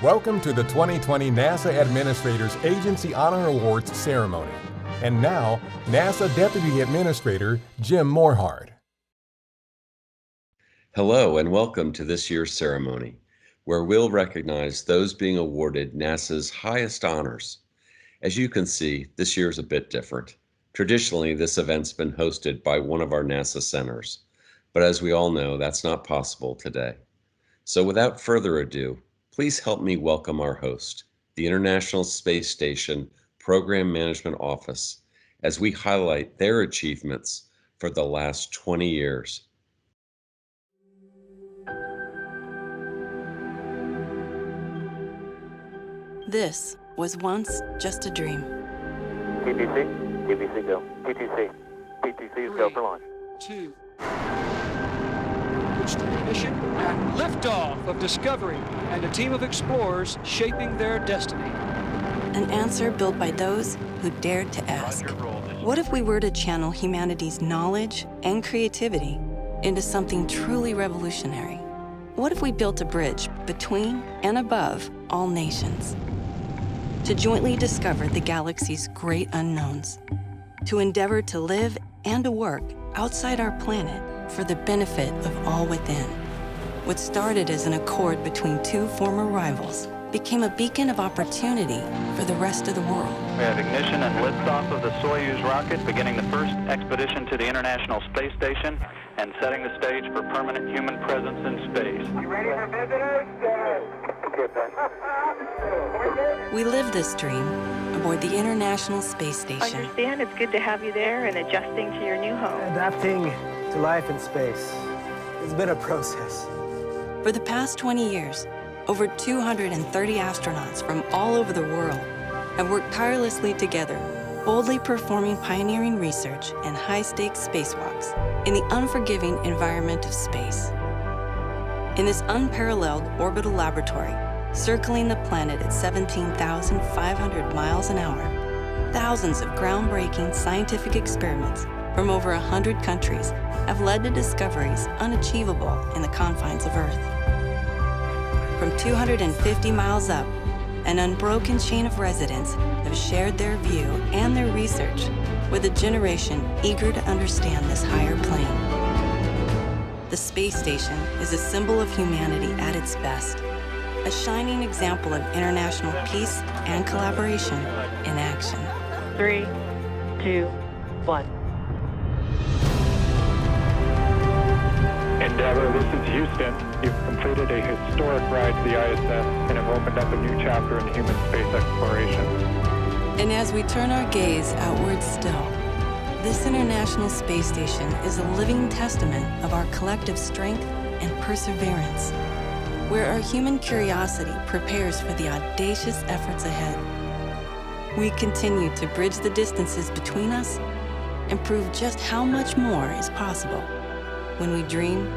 Welcome to the 2020 NASA Administrators Agency Honor Awards ceremony. And now, NASA Deputy Administrator Jim Morehard. Hello and welcome to this year's ceremony, where we'll recognize those being awarded NASA's highest honors. As you can see, this year is a bit different. Traditionally, this event's been hosted by one of our NASA centers, but as we all know, that's not possible today. So without further ado, please help me welcome our host, the International Space Station Program Management Office, as we highlight their achievements for the last 20 years. This was once just a dream. TTC go. TTC is go for launch. 2. Booster ignition and liftoff of Discovery and a team of explorers shaping their destiny. An answer built by those who dared to ask. What if we were to channel humanity's knowledge and creativity into something truly revolutionary? What if we built a bridge between and above all nations? To jointly discover the galaxy's great unknowns, to endeavor to live and to work outside our planet for the benefit of all within. What started as an accord between two former rivals became a beacon of opportunity for the rest of the world. We have ignition and liftoff of the Soyuz rocket, beginning the first expedition to the International Space Station and setting the stage for permanent human presence in space. You ready for visitors? We live this dream aboard the International Space Station. Understand it's good to have you there and adjusting to your new home. Adapting to life in space. It's been a process. For the past 20 years, over 230 astronauts from all over the world have worked tirelessly together, boldly performing pioneering research and high-stakes spacewalks in the unforgiving environment of space. In this unparalleled orbital laboratory, circling the planet at 17,500 miles an hour, thousands of groundbreaking scientific experiments from over 100 countries have led to discoveries unachievable in the confines of Earth. From 250 miles up, an unbroken chain of residents have shared their view and their research with a generation eager to understand this higher plane. The space station is a symbol of humanity at its best, a shining example of international peace and collaboration in action. 3, 2, 1. Endeavour, this is Houston. You've completed a historic ride to the ISS and have opened up a new chapter in human space exploration. And as we turn our gaze outward still, this International Space Station is a living testament of our collective strength and perseverance, where our human curiosity prepares for the audacious efforts ahead. We continue to bridge the distances between us and prove just how much more is possible when we dream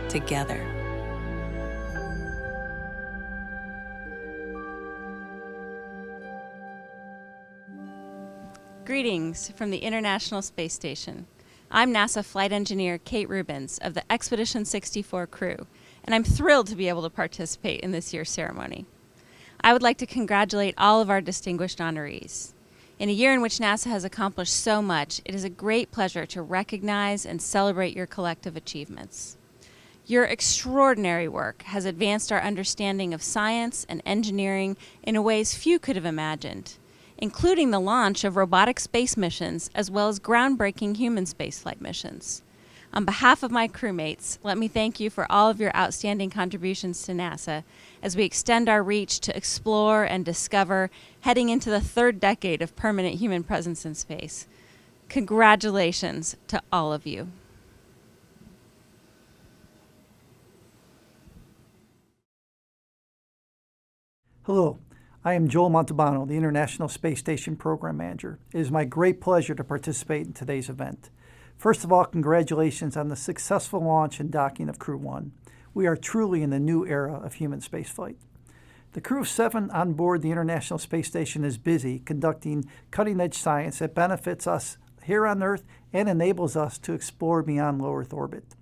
together. Greetings from the International Space Station. I'm NASA Flight Engineer Kate Rubens of the Expedition 64 crew, and I'm thrilled to be able to participate in this year's ceremony. I would like to congratulate all of our distinguished honorees. In a year in which NASA has accomplished so much, it is a great pleasure to recognize and celebrate your collective achievements. Your extraordinary work has advanced our understanding of science and engineering in ways few could have imagined, including the launch of robotic space missions as well as groundbreaking human spaceflight missions. On behalf of my crewmates, let me thank you for all of your outstanding contributions to NASA as we extend our reach to explore and discover, heading into the third decade of permanent human presence in space. Congratulations to all of you. Hello, I am Joel Montalbano, the International Space Station Program Manager. It is my great pleasure to participate in today's event. First of all, congratulations on the successful launch and docking of Crew 1. We are truly in the new era of human spaceflight. The crew of 7 on board the International Space Station is busy conducting cutting-edge science that benefits us here on Earth and enables us to explore beyond low Earth orbit.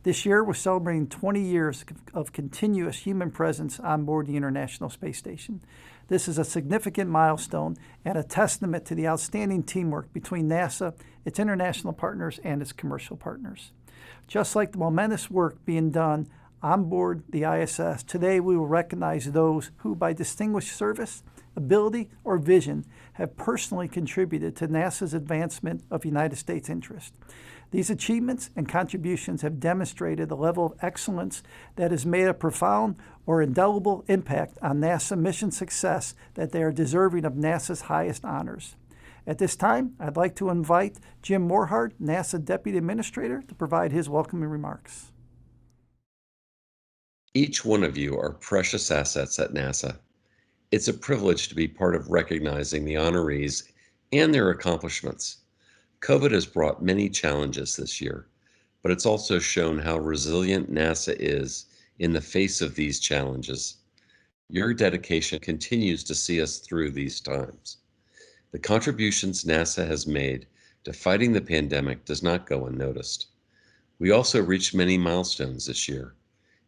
This year, we're celebrating 20 years of continuous human presence on board the International Space Station. This is a significant milestone and a testament to the outstanding teamwork between NASA, its international partners, and its commercial partners. Just like the momentous work being done on board the ISS, today we will recognize those who, by distinguished service, ability, or vision, have personally contributed to NASA's advancement of United States interest. These achievements and contributions have demonstrated a level of excellence that has made a profound or indelible impact on NASA mission success that they are deserving of NASA's highest honors. At this time, I'd like to invite Jim Morhart, NASA Deputy Administrator, to provide his welcoming remarks. Each one of you are precious assets at NASA. It's a privilege to be part of recognizing the honorees and their accomplishments. COVID has brought many challenges this year, but it's also shown how resilient NASA is in the face of these challenges. Your dedication continues to see us through these times. The contributions NASA has made to fighting the pandemic does not go unnoticed. We also reached many milestones this year.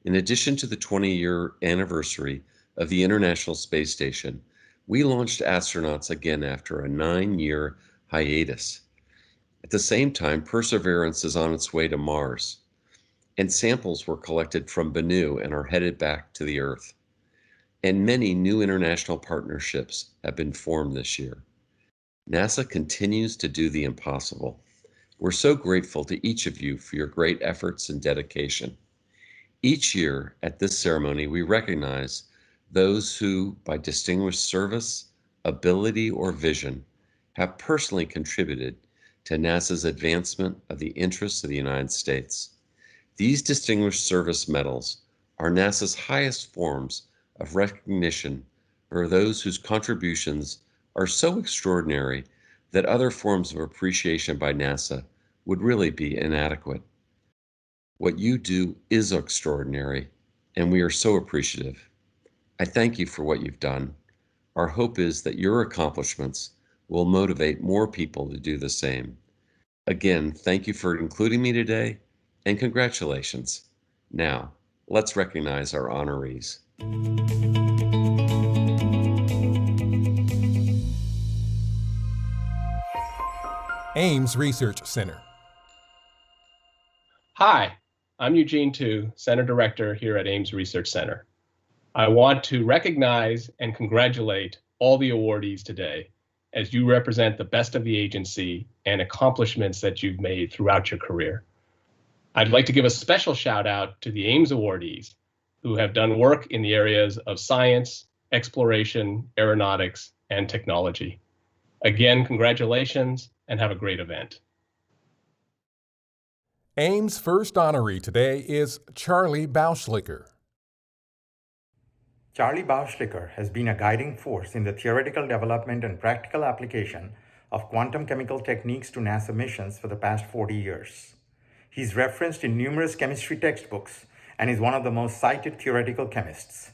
In addition to the 20-year anniversary of the International Space Station, we launched astronauts again after a 9-year hiatus. At the same time, Perseverance is on its way to Mars, and samples were collected from Bennu and are headed back to the Earth. And many new international partnerships have been formed this year. NASA continues to do the impossible. We're so grateful to each of you for your great efforts and dedication. Each year at this ceremony, we recognize those who, by distinguished service, ability, or vision, have personally contributed to NASA's advancement of the interests of the United States. These distinguished service medals are NASA's highest forms of recognition for those whose contributions are so extraordinary that other forms of appreciation by NASA would really be inadequate. What you do is extraordinary, and we are so appreciative. I thank you for what you've done. Our hope is that your accomplishments will motivate more people to do the same. Again, thank you for including me today, and congratulations. Now, let's recognize our honorees. Ames Research Center. Hi, I'm Eugene Tu, Center Director here at Ames Research Center. I want to recognize and congratulate all the awardees today as you represent the best of the agency and accomplishments that you've made throughout your career. I'd like to give a special shout out to the Ames awardees who have done work in the areas of science, exploration, aeronautics, and technology. Again, congratulations and have a great event. Ames' first honoree today is Charlie Bauschlicker. Charlie Bauschlicker has been a guiding force in the theoretical development and practical application of quantum chemical techniques to NASA missions for the past 40 years. He's referenced in numerous chemistry textbooks and is one of the most cited theoretical chemists.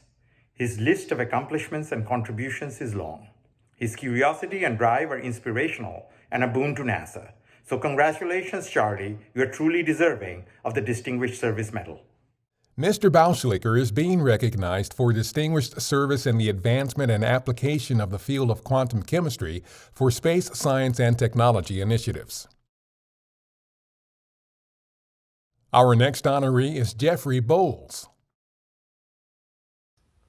His list of accomplishments and contributions is long. His curiosity and drive are inspirational and a boon to NASA. So congratulations, Charlie. You are truly deserving of the Distinguished Service Medal. Mr. Bauschlicker is being recognized for distinguished service in the advancement and application of the field of quantum chemistry for space science and technology initiatives. Our next honoree is Jeffrey Bowles.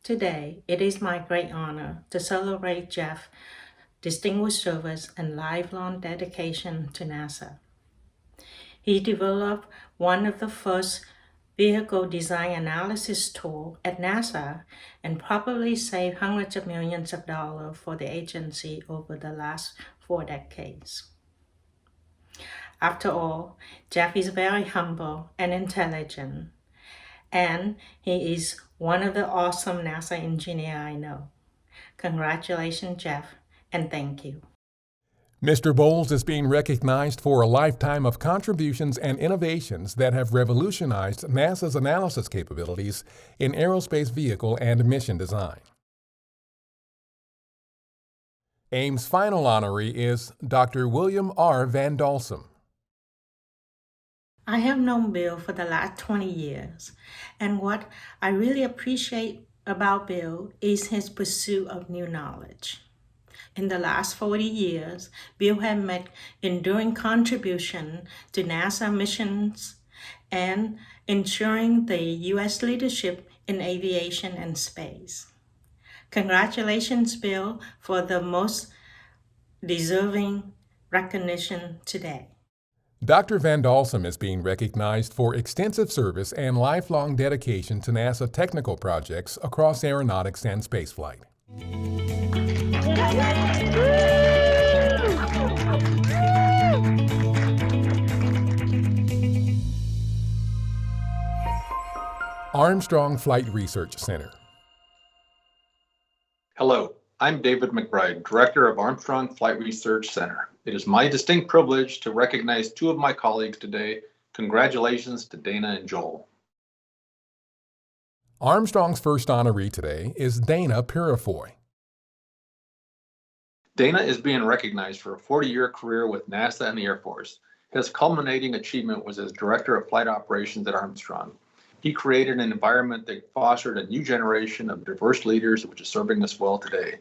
Today, it is my great honor to celebrate Jeff's distinguished service and lifelong dedication to NASA. He developed one of the first vehicle design analysis tool at NASA and probably saved hundreds of millions of dollars for the agency over the last 4 decades. After all, Jeff is very humble and intelligent, and he is one of the awesome NASA engineers I know. Congratulations, Jeff, and thank you. Mr. Bowles is being recognized for a lifetime of contributions and innovations that have revolutionized NASA's analysis capabilities in aerospace vehicle and mission design. Ames' final honoree is Dr. William R. Van Dalsum. I have known Bill for the last 20 years, and what I really appreciate about Bill is his pursuit of new knowledge. In the last 40 years, Bill has made enduring contribution to NASA missions and ensuring the U.S. leadership in aviation and space. Congratulations, Bill, for the most deserving recognition today. Dr. Van Dalsem is being recognized for extensive service and lifelong dedication to NASA technical projects across aeronautics and spaceflight. Armstrong Flight Research Center. Hello, I'm David McBride, Director of Armstrong Flight Research Center. It is my distinct privilege to recognize two of my colleagues today. Congratulations to Dana and Joel. Armstrong's first honoree today is Dana Purifoy. Dana is being recognized for a 40-year career with NASA and the Air Force. His culminating achievement was as Director of Flight Operations at Armstrong. He created an environment that fostered a new generation of diverse leaders, which is serving us well today.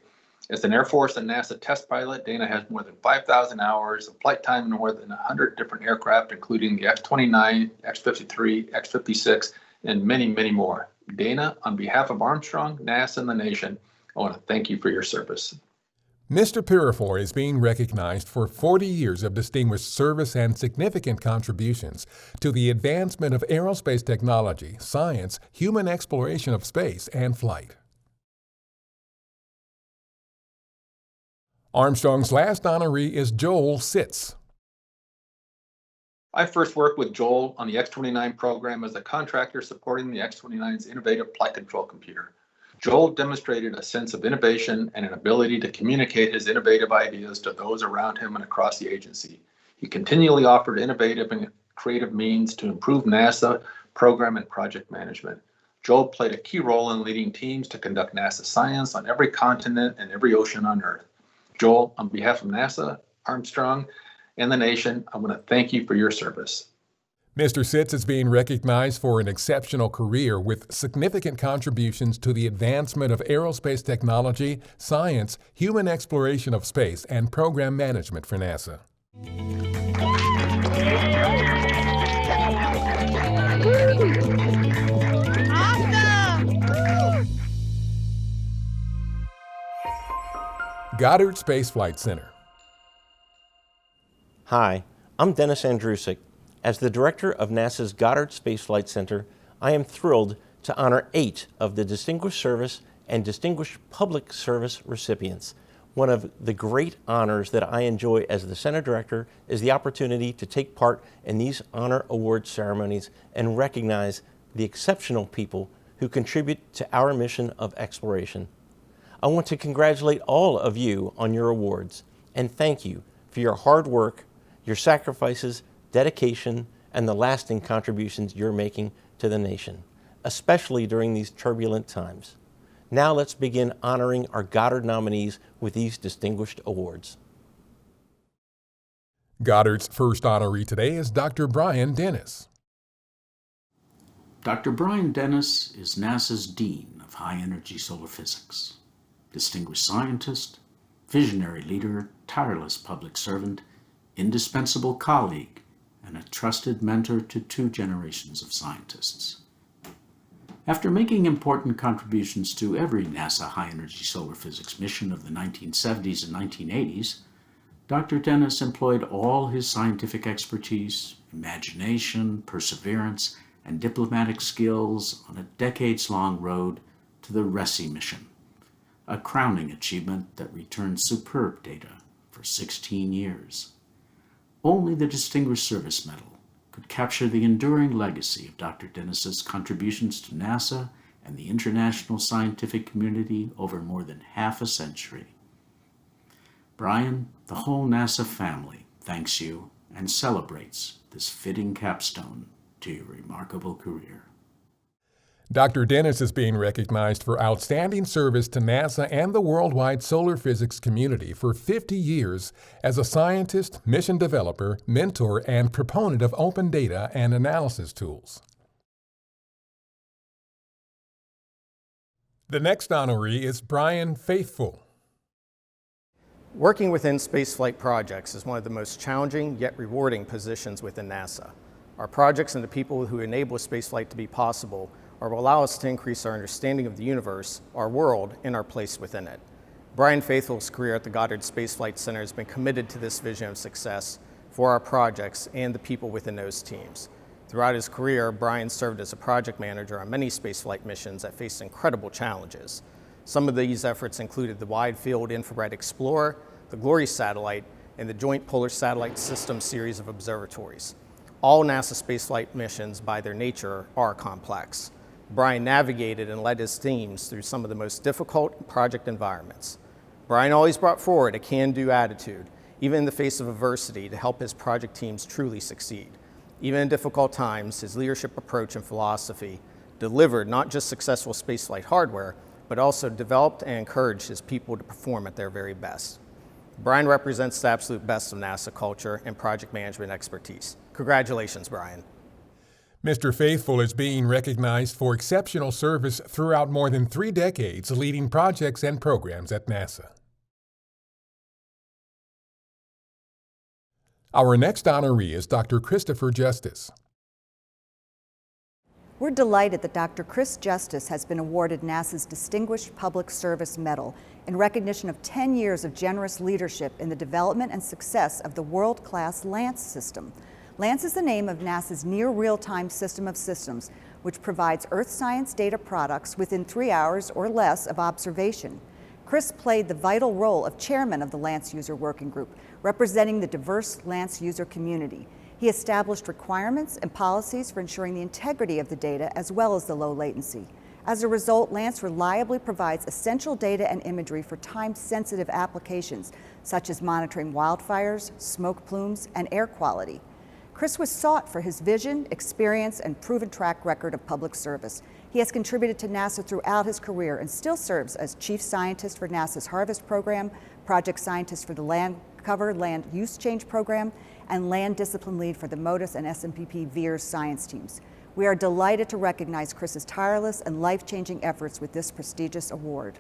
As an Air Force and NASA test pilot, Dana has more than 5,000 hours of flight time in more than 100 different aircraft, including the X-29, X-53, X-56, and many, many more. Dana, on behalf of Armstrong, NASA, and the nation, I want to thank you for your service. Mr. Purifoy is being recognized for 40 years of distinguished service and significant contributions to the advancement of aerospace technology, science, human exploration of space, and flight. Armstrong's last honoree is Joel Sitz. I first worked with Joel on the X-29 program as a contractor supporting the X-29's innovative flight control computer. Joel demonstrated a sense of innovation and an ability to communicate his innovative ideas to those around him and across the agency. He continually offered innovative and creative means to improve NASA program and project management. Joel played a key role in leading teams to conduct NASA science on every continent and every ocean on Earth. Joel, on behalf of NASA, Armstrong, and the nation, I want to thank you for your service. Mr. Sitz is being recognized for an exceptional career with significant contributions to the advancement of aerospace technology, science, human exploration of space, and program management for NASA. Goddard Space Flight Center. Hi, I'm Dennis Andrusik. As the director of NASA's Goddard Space Flight Center, I am thrilled to honor 8 of the Distinguished Service and Distinguished Public Service recipients. One of the great honors that I enjoy as the center director is the opportunity to take part in these honor award ceremonies and recognize the exceptional people who contribute to our mission of exploration. I want to congratulate all of you on your awards and thank you for your hard work, your sacrifices, dedication, and the lasting contributions you're making to the nation, especially during these turbulent times. Now let's begin honoring our Goddard nominees with these distinguished awards. Goddard's first honoree today is Dr. Brian Dennis. Dr. Brian Dennis is NASA's Dean of High Energy Solar Physics. Distinguished scientist, visionary leader, tireless public servant, indispensable colleague, and a trusted mentor to 2 generations of scientists. After making important contributions to every NASA high-energy solar physics mission of the 1970s and 1980s, Dr. Dennis employed all his scientific expertise, imagination, perseverance, and diplomatic skills on a decades-long road to the RESI mission, a crowning achievement that returned superb data for 16 years. Only the Distinguished Service Medal could capture the enduring legacy of Dr. Dennis's contributions to NASA and the international scientific community over more than half a century. Brian, the whole NASA family thanks you and celebrates this fitting capstone to your remarkable career. Dr. Dennis is being recognized for outstanding service to NASA and the worldwide solar physics community for 50 years as a scientist, mission developer, mentor, and proponent of open data and analysis tools. The next honoree is Brian Faithfull. Working within spaceflight projects is one of the most challenging yet rewarding positions within NASA. Our projects and the people who enable spaceflight to be possible or will allow us to increase our understanding of the universe, our world, and our place within it. Brian Faithfull's career at the Goddard Space Flight Center has been committed to this vision of success for our projects and the people within those teams. Throughout his career, Brian served as a project manager on many spaceflight missions that faced incredible challenges. Some of these efforts included the Wide Field Infrared Explorer, the Glory satellite, and the Joint Polar Satellite System series of observatories. All NASA spaceflight missions, by their nature, are complex. Brian navigated and led his teams through some of the most difficult project environments. Brian always brought forward a can-do attitude, even in the face of adversity, to help his project teams truly succeed. Even in difficult times, his leadership approach and philosophy delivered not just successful spaceflight hardware, but also developed and encouraged his people to perform at their very best. Brian represents the absolute best of NASA culture and project management expertise. Congratulations, Brian. Mr. Faithfull is being recognized for exceptional service throughout more than 3 decades leading projects and programs at NASA. Our next honoree is Dr. Christopher Justice. We're delighted that Dr. Chris Justice has been awarded NASA's Distinguished Public Service Medal in recognition of 10 years of generous leadership in the development and success of the world-class LANCE system. LANCE is the name of NASA's near real-time system of systems, which provides Earth science data products within 3 hours or less of observation. Chris played the vital role of chairman of the LANCE User Working Group, representing the diverse LANCE user community. He established requirements and policies for ensuring the integrity of the data as well as the low latency. As a result, LANCE reliably provides essential data and imagery for time-sensitive applications, such as monitoring wildfires, smoke plumes, and air quality. Chris was sought for his vision, experience, and proven track record of public service. He has contributed to NASA throughout his career and still serves as chief scientist for NASA's Harvest program, project scientist for the Land Cover Land Use Change program, and land discipline lead for the MODIS and SMPP VEERS science teams. We are delighted to recognize Chris's tireless and life-changing efforts with this prestigious award.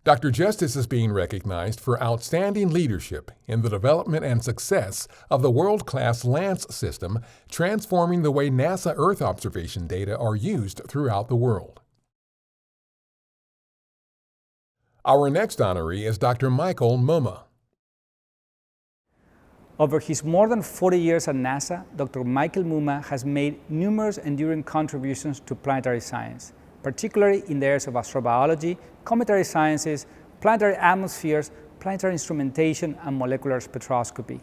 Dr. Justice is being recognized for outstanding leadership in the development and success of the world-class LANCE system, transforming the way NASA Earth observation data are used throughout the world. Our next honoree is Dr. Michael Mumma. Over his more than 40 years at NASA, Dr. Michael Mumma has made numerous enduring contributions to planetary science, particularly in the areas of astrobiology, cometary sciences, planetary atmospheres, planetary instrumentation, and molecular spectroscopy.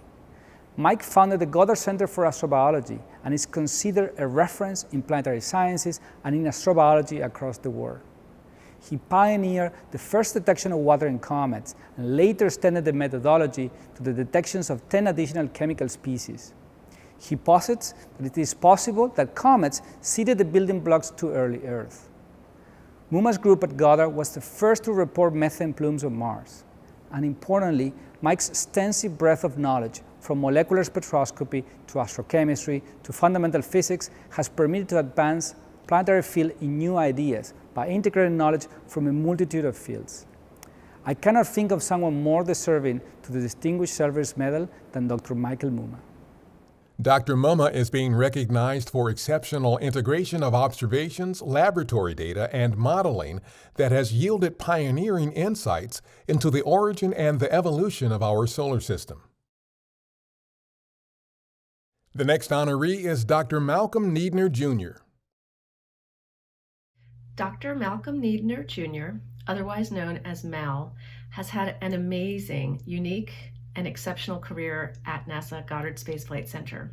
Mike founded the Goddard Center for Astrobiology and is considered a reference in planetary sciences and in astrobiology across the world. He pioneered the first detection of water in comets and later extended the methodology to the detections of 10 additional chemical species. He posits that it is possible that comets seeded the building blocks to early Earth. Mumma's group at Goddard was the first to report methane plumes on Mars. And importantly, Mike's extensive breadth of knowledge from molecular spectroscopy to astrochemistry to fundamental physics has permitted to advance planetary field in new ideas by integrating knowledge from a multitude of fields. I cannot think of someone more deserving to the Distinguished Service Medal than Dr. Michael Mumma. Dr. Mumma is being recognized for exceptional integration of observations, laboratory data, and modeling that has yielded pioneering insights into the origin and the evolution of our solar system. The next honoree is Dr. Malcolm Needner, Jr. Dr. Malcolm Needner, Jr., otherwise known as Mal, has had an amazing, unique, and exceptional career at NASA Goddard Space Flight Center.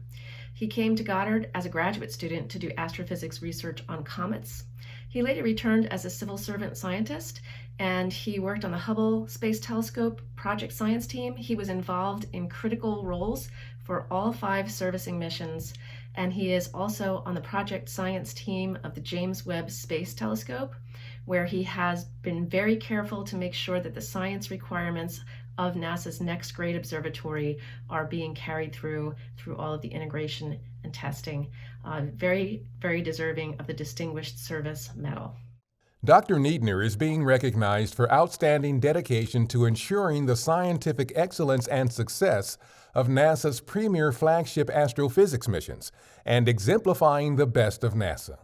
He came to Goddard as a graduate student to do astrophysics research on comets. He later returned as a civil servant scientist, and he worked on the Hubble Space Telescope project science team. He was involved in critical roles for all 5 servicing missions, and he is also on the project science team of the James Webb Space Telescope, where he has been very careful to make sure that the science requirements of NASA's next great observatory are being carried through all of the integration and testing. Very, very deserving of the Distinguished Service Medal. Dr. Niedner is being recognized for outstanding dedication to ensuring the scientific excellence and success of NASA's premier flagship astrophysics missions and exemplifying the best of NASA.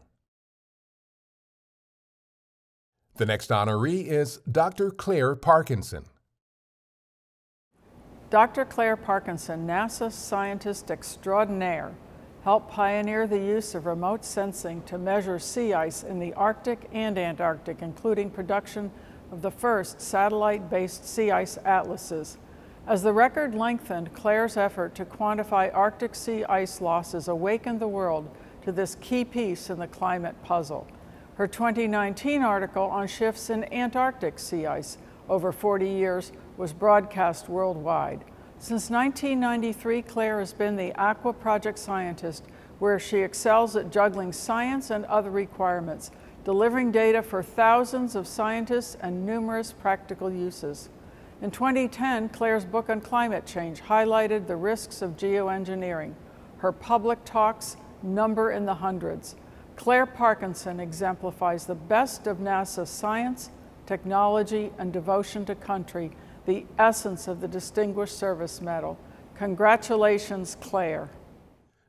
The next honoree is Dr. Claire Parkinson. Dr. Claire Parkinson, NASA scientist extraordinaire, helped pioneer the use of remote sensing to measure sea ice in the Arctic and Antarctic, including production of the first satellite-based sea ice atlases. As the record lengthened, Claire's effort to quantify Arctic sea ice losses awakened the world to this key piece in the climate puzzle. Her 2019 article on shifts in Antarctic sea ice over 40 years was broadcast worldwide. Since 1993, Claire has been the Aqua Project scientist, where she excels at juggling science and other requirements, delivering data for thousands of scientists and numerous practical uses. In 2010, Claire's book on climate change highlighted the risks of geoengineering. Her public talks number in the hundreds. Claire Parkinson exemplifies the best of NASA's science, technology, and devotion to country, the essence of the Distinguished Service Medal. Congratulations, Claire.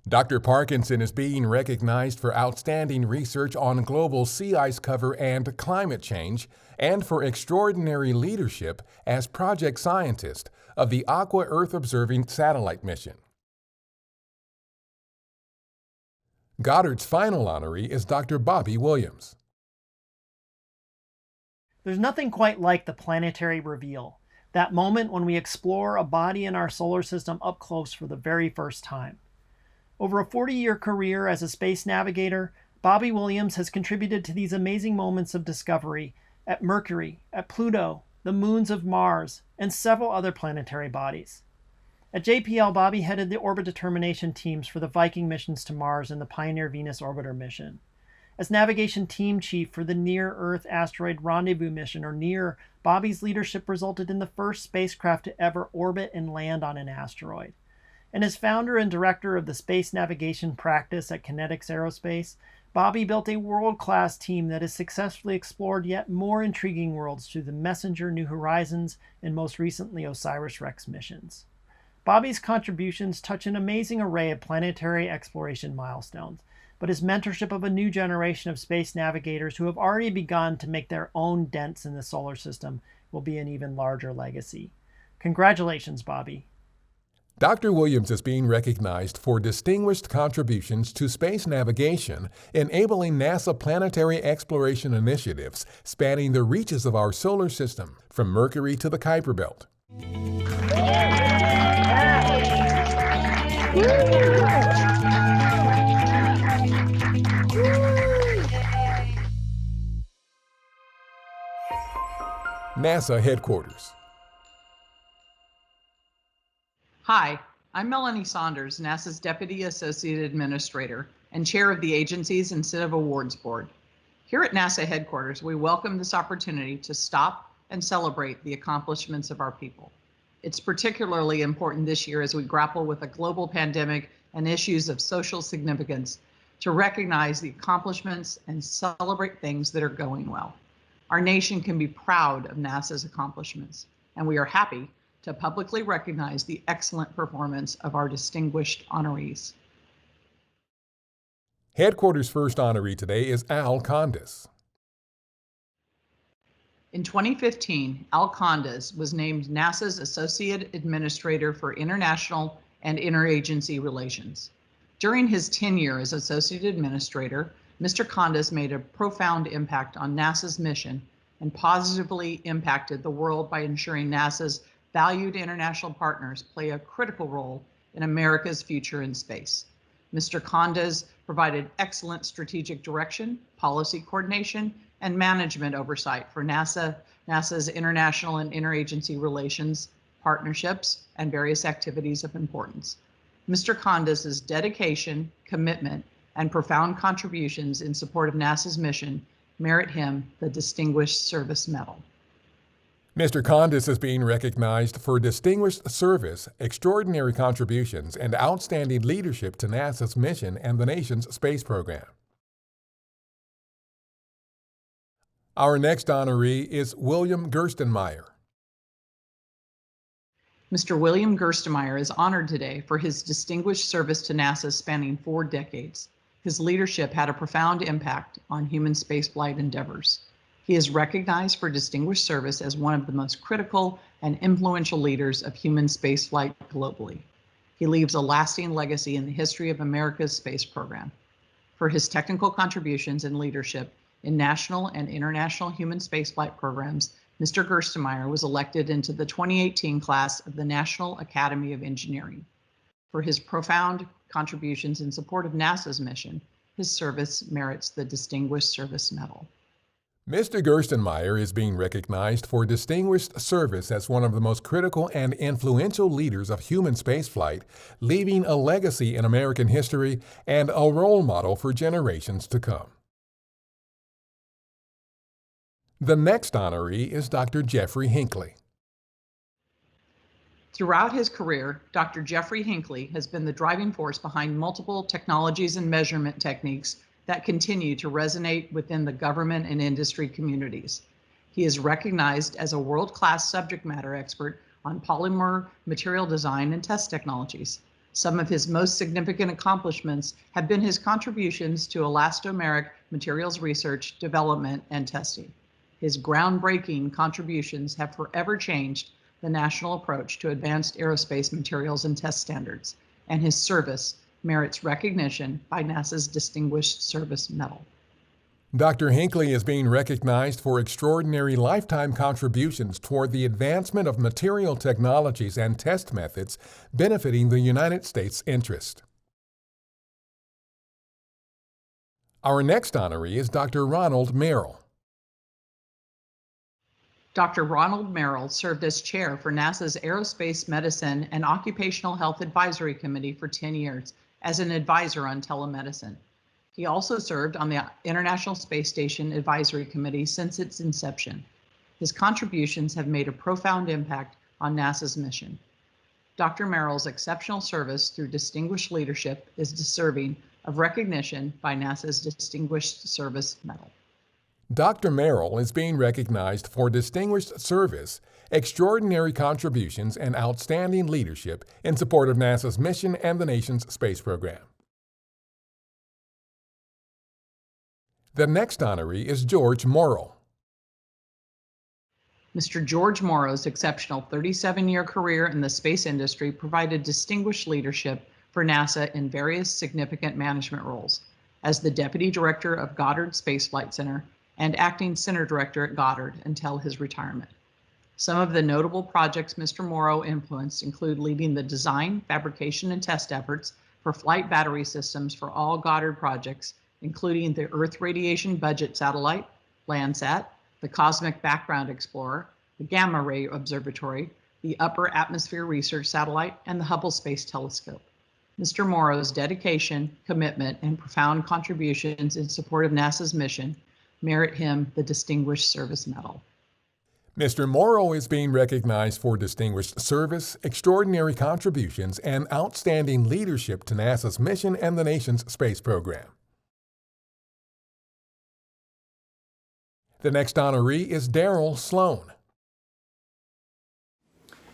Dr. Parkinson is being recognized for outstanding research on global sea ice cover and climate change, and for extraordinary leadership as project scientist of the Aqua Earth Observing Satellite mission. Goddard's final honoree is Dr. Bobby Williams. There's nothing quite like the planetary reveal, that moment when we explore a body in our solar system up close for the very first time. Over a 40-year career as a space navigator, Bobby Williams has contributed to these amazing moments of discovery at Mercury, at Pluto, the moons of Mars, and several other planetary bodies. At JPL, Bobby headed the orbit determination teams for the Viking missions to Mars and the Pioneer Venus Orbiter mission. As navigation team chief for the Near-Earth Asteroid Rendezvous mission, or NEAR, Bobby's leadership resulted in the first spacecraft to ever orbit and land on an asteroid. And as founder and director of the space navigation practice at Kinetics Aerospace, Bobby built a world-class team that has successfully explored yet more intriguing worlds through the Messenger, New Horizons, and most recently OSIRIS-REx missions. Bobby's contributions touch an amazing array of planetary exploration milestones, but his mentorship of a new generation of space navigators who have already begun to make their own dents in the solar system will be an even larger legacy. Congratulations, Bobby. Dr. Williams is being recognized for distinguished contributions to space navigation, enabling NASA planetary exploration initiatives spanning the reaches of our solar system, from Mercury to the Kuiper Belt. NASA headquarters. Hi, I'm Melanie Saunders, NASA's Deputy Associate Administrator and Chair of the agency's Incentive Awards Board. Here at NASA headquarters, we welcome this opportunity to stop and celebrate the accomplishments of our people. It's particularly important this year as we grapple with a global pandemic and issues of social significance to recognize the accomplishments and celebrate things that are going well. Our nation can be proud of NASA's accomplishments, and we are happy to publicly recognize the excellent performance of our distinguished honorees. Headquarters' first honoree today is Al Condas. In 2015, Al Condas was named NASA's Associate Administrator for International and Interagency Relations. During his tenure as Associate Administrator, Mr. Condas made a profound impact on NASA's mission and positively impacted the world by ensuring NASA's valued international partners play a critical role in America's future in space. Mr. Condas provided excellent strategic direction, policy coordination, and management oversight for NASA's international and interagency relations, partnerships, and various activities of importance. Mr. Condis's dedication, commitment, and profound contributions in support of NASA's mission merit him the Distinguished Service Medal. Mr. Condis is being recognized for distinguished service, extraordinary contributions, and outstanding leadership to NASA's mission and the nation's space program. Our next honoree is William Gerstenmaier. Mr. William Gerstenmaier is honored today for his distinguished service to NASA spanning 4 decades. His leadership had a profound impact on human spaceflight endeavors. He is recognized for distinguished service as one of the most critical and influential leaders of human spaceflight globally. He leaves a lasting legacy in the history of America's space program. For his technical contributions and leadership in national and international human spaceflight programs, Mr. Gerstenmaier was elected into the 2018 class of the National Academy of Engineering. For his profound contributions in support of NASA's mission, his service merits the Distinguished Service Medal. Mr. Gerstenmaier is being recognized for distinguished service as one of the most critical and influential leaders of human spaceflight, leaving a legacy in American history and a role model for generations to come. The next honoree is Dr. Jeffrey Hinckley. Throughout his career, Dr. Jeffrey Hinckley has been the driving force behind multiple technologies and measurement techniques that continue to resonate within the government and industry communities. He is recognized as a world-class subject matter expert on polymer material design and test technologies. Some of his most significant accomplishments have been his contributions to elastomeric materials research, development, and testing. His groundbreaking contributions have forever changed the national approach to advanced aerospace materials and test standards, and his service merits recognition by NASA's Distinguished Service Medal. Dr. Hinckley is being recognized for extraordinary lifetime contributions toward the advancement of material technologies and test methods benefiting the United States' interest. Our next honoree is Dr. Ronald Merrill. Dr. Ronald Merrill served as chair for NASA's Aerospace Medicine and Occupational Health Advisory Committee for 10 years as an advisor on telemedicine. He also served on the International Space Station Advisory Committee since its inception. His contributions have made a profound impact on NASA's mission. Dr. Merrill's exceptional service through distinguished leadership is deserving of recognition by NASA's Distinguished Service Medal. Dr. Merrill is being recognized for distinguished service, extraordinary contributions, and outstanding leadership in support of NASA's mission and the nation's space program. The next honoree is George Morrow. Mr. George Morrow's exceptional 37-year career in the space industry provided distinguished leadership for NASA in various significant management roles as the Deputy Director of Goddard Space Flight Center and Acting Center Director at Goddard until his retirement. Some of the notable projects Mr. Morrow influenced include leading the design, fabrication, and test efforts for flight battery systems for all Goddard projects, including the Earth Radiation Budget Satellite, Landsat, the Cosmic Background Explorer, the Gamma Ray Observatory, the Upper Atmosphere Research Satellite, and the Hubble Space Telescope. Mr. Morrow's dedication, commitment, and profound contributions in support of NASA's mission merit him the Distinguished Service Medal. Mr. Morrow is being recognized for distinguished service, extraordinary contributions, and outstanding leadership to NASA's mission and the nation's space program. The next honoree is Darrell Sloan.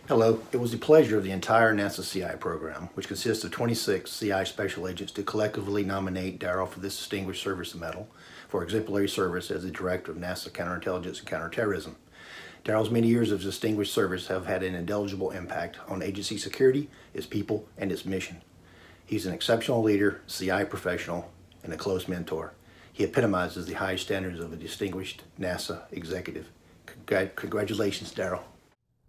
Hello. It was the pleasure of the entire NASA CI program, which consists of 26 CI special agents, to collectively nominate Darrell for this Distinguished Service Medal for exemplary service as the Director of NASA Counterintelligence and Counterterrorism. Darrell's many years of distinguished service have had an indelible impact on agency security, its people, and its mission. He's an exceptional leader, CI professional, and a close mentor. He epitomizes the high standards of a distinguished NASA executive. Congratulations, Darrell.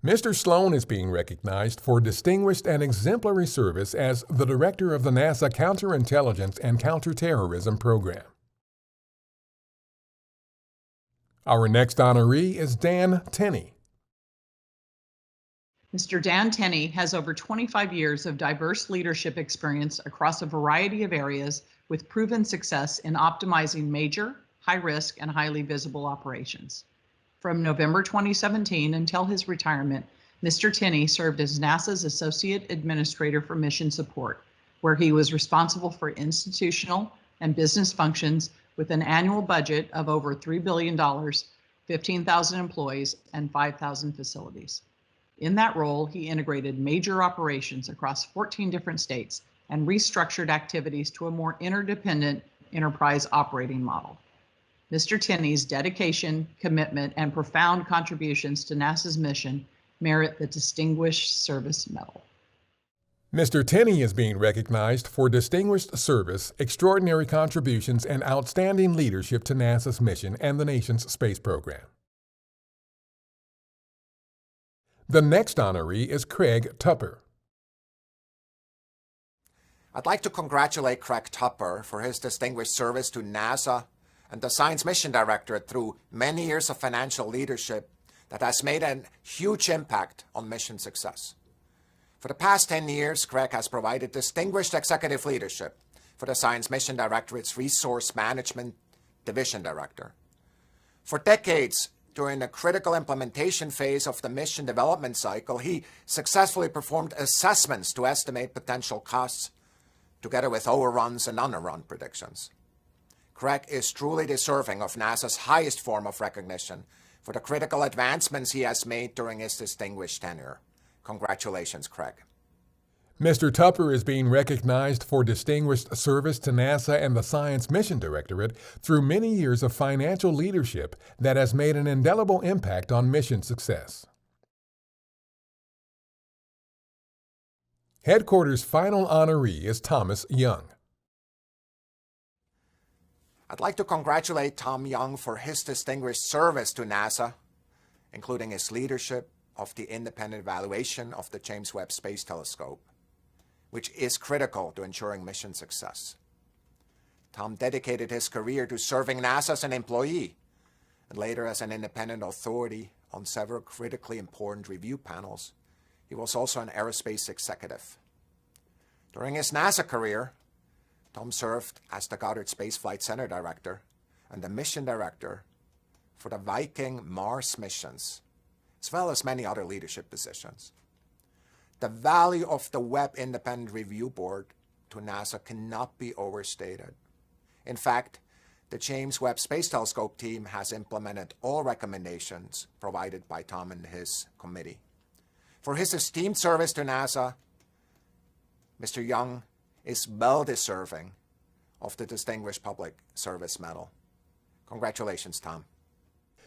Mr. Sloan is being recognized for distinguished and exemplary service as the Director of the NASA Counterintelligence and Counterterrorism Program. Our next honoree is Dan Tenney. Mr. Dan Tenney has over 25 years of diverse leadership experience across a variety of areas with proven success in optimizing major, high-risk, and highly visible operations. From November 2017 until his retirement, Mr. Tenney served as NASA's Associate Administrator for Mission Support, where he was responsible for institutional and business functions with an annual budget of over $3 billion, 15,000 employees, and 5,000 facilities. In that role, he integrated major operations across 14 different states and restructured activities to a more interdependent enterprise operating model. Mr. Tenney's dedication, commitment, and profound contributions to NASA's mission merit the Distinguished Service Medal. Mr. Tenney is being recognized for distinguished service, extraordinary contributions, and outstanding leadership to NASA's mission and the nation's space program. The next honoree is Craig Tupper. I'd like to congratulate Craig Tupper for his distinguished service to NASA and the Science Mission Directorate through many years of financial leadership that has made a huge impact on mission success. For the past 10 years, Craig has provided distinguished executive leadership for the Science Mission Directorate's Resource Management Division Director. For decades, during the critical implementation phase of the mission development cycle, he successfully performed assessments to estimate potential costs, together with overruns and underrun predictions. Craig is truly deserving of NASA's highest form of recognition for the critical advancements he has made during his distinguished tenure. Congratulations, Craig. Mr. Tupper is being recognized for distinguished service to NASA and the Science Mission Directorate through many years of financial leadership that has made an indelible impact on mission success. Headquarters' final honoree is Thomas Young. I'd like to congratulate Tom Young for his distinguished service to NASA, including his leadership of the independent evaluation of the James Webb Space Telescope, which is critical to ensuring mission success. Tom dedicated his career to serving NASA as an employee and later as an independent authority on several critically important review panels. He was also an aerospace executive. During his NASA career, Tom served as the Goddard Space Flight Center Director and the Mission Director for the Viking Mars missions, as well as many other leadership positions. The value of the Webb Independent Review Board to NASA cannot be overstated. In fact, the James Webb Space Telescope team has implemented all recommendations provided by Tom and his committee. For his esteemed service to NASA, Mr. Young is well deserving of the Distinguished Public Service Medal. Congratulations, Tom.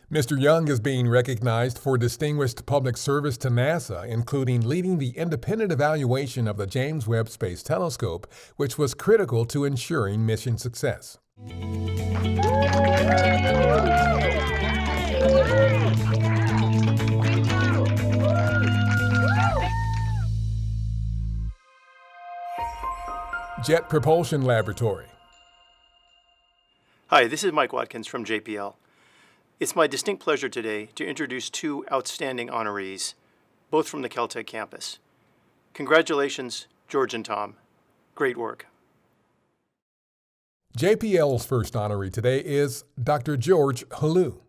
Mr. Young is being recognized for distinguished public service to NASA, including leading the independent evaluation of the James Webb Space Telescope, which was critical to ensuring mission success. Jet Propulsion Laboratory. Hi, this is Mike Watkins from JPL. It's my distinct pleasure today to introduce two outstanding honorees, both from the Caltech campus. Congratulations, George and Tom. Great work. JPL's first honoree today is Dr. George Halou.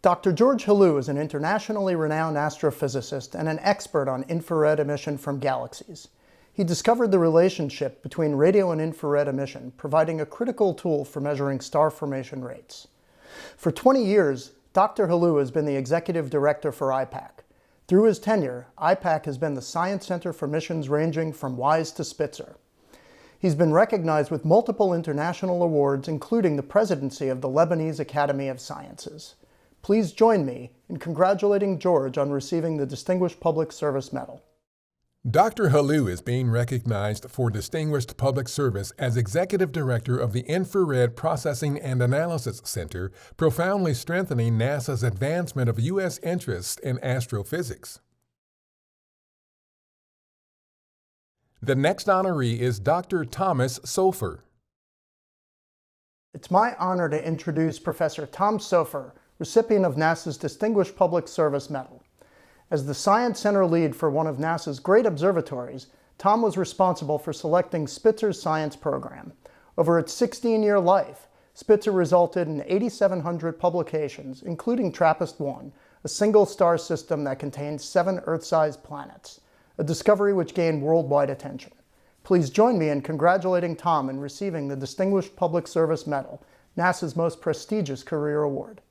Dr. George Halou is an internationally renowned astrophysicist and an expert on infrared emission from galaxies. He discovered the relationship between radio and infrared emission, providing a critical tool for measuring star formation rates. For 20 years, Dr. Halou has been the executive director for IPAC. Through his tenure, IPAC has been the science center for missions ranging from WISE to Spitzer. He's been recognized with multiple international awards, including the presidency of the Lebanese Academy of Sciences. Please join me in congratulating George on receiving the Distinguished Public Service Medal. Dr. Halou is being recognized for distinguished public service as Executive Director of the Infrared Processing and Analysis Center, profoundly strengthening NASA's advancement of U.S. interests in astrophysics. The next honoree is Dr. Thomas Sofer. It's my honor to introduce Professor Tom Sofer, recipient of NASA's Distinguished Public Service Medal. As the Science Center lead for one of NASA's great observatories, Tom was responsible for selecting Spitzer's science program. Over its 16-year life, Spitzer resulted in 8,700 publications, including TRAPPIST-1, a single star system that contains 7 Earth-sized planets, a discovery which gained worldwide attention. Please join me in congratulating Tom in receiving the Distinguished Public Service Medal, NASA's most prestigious career award.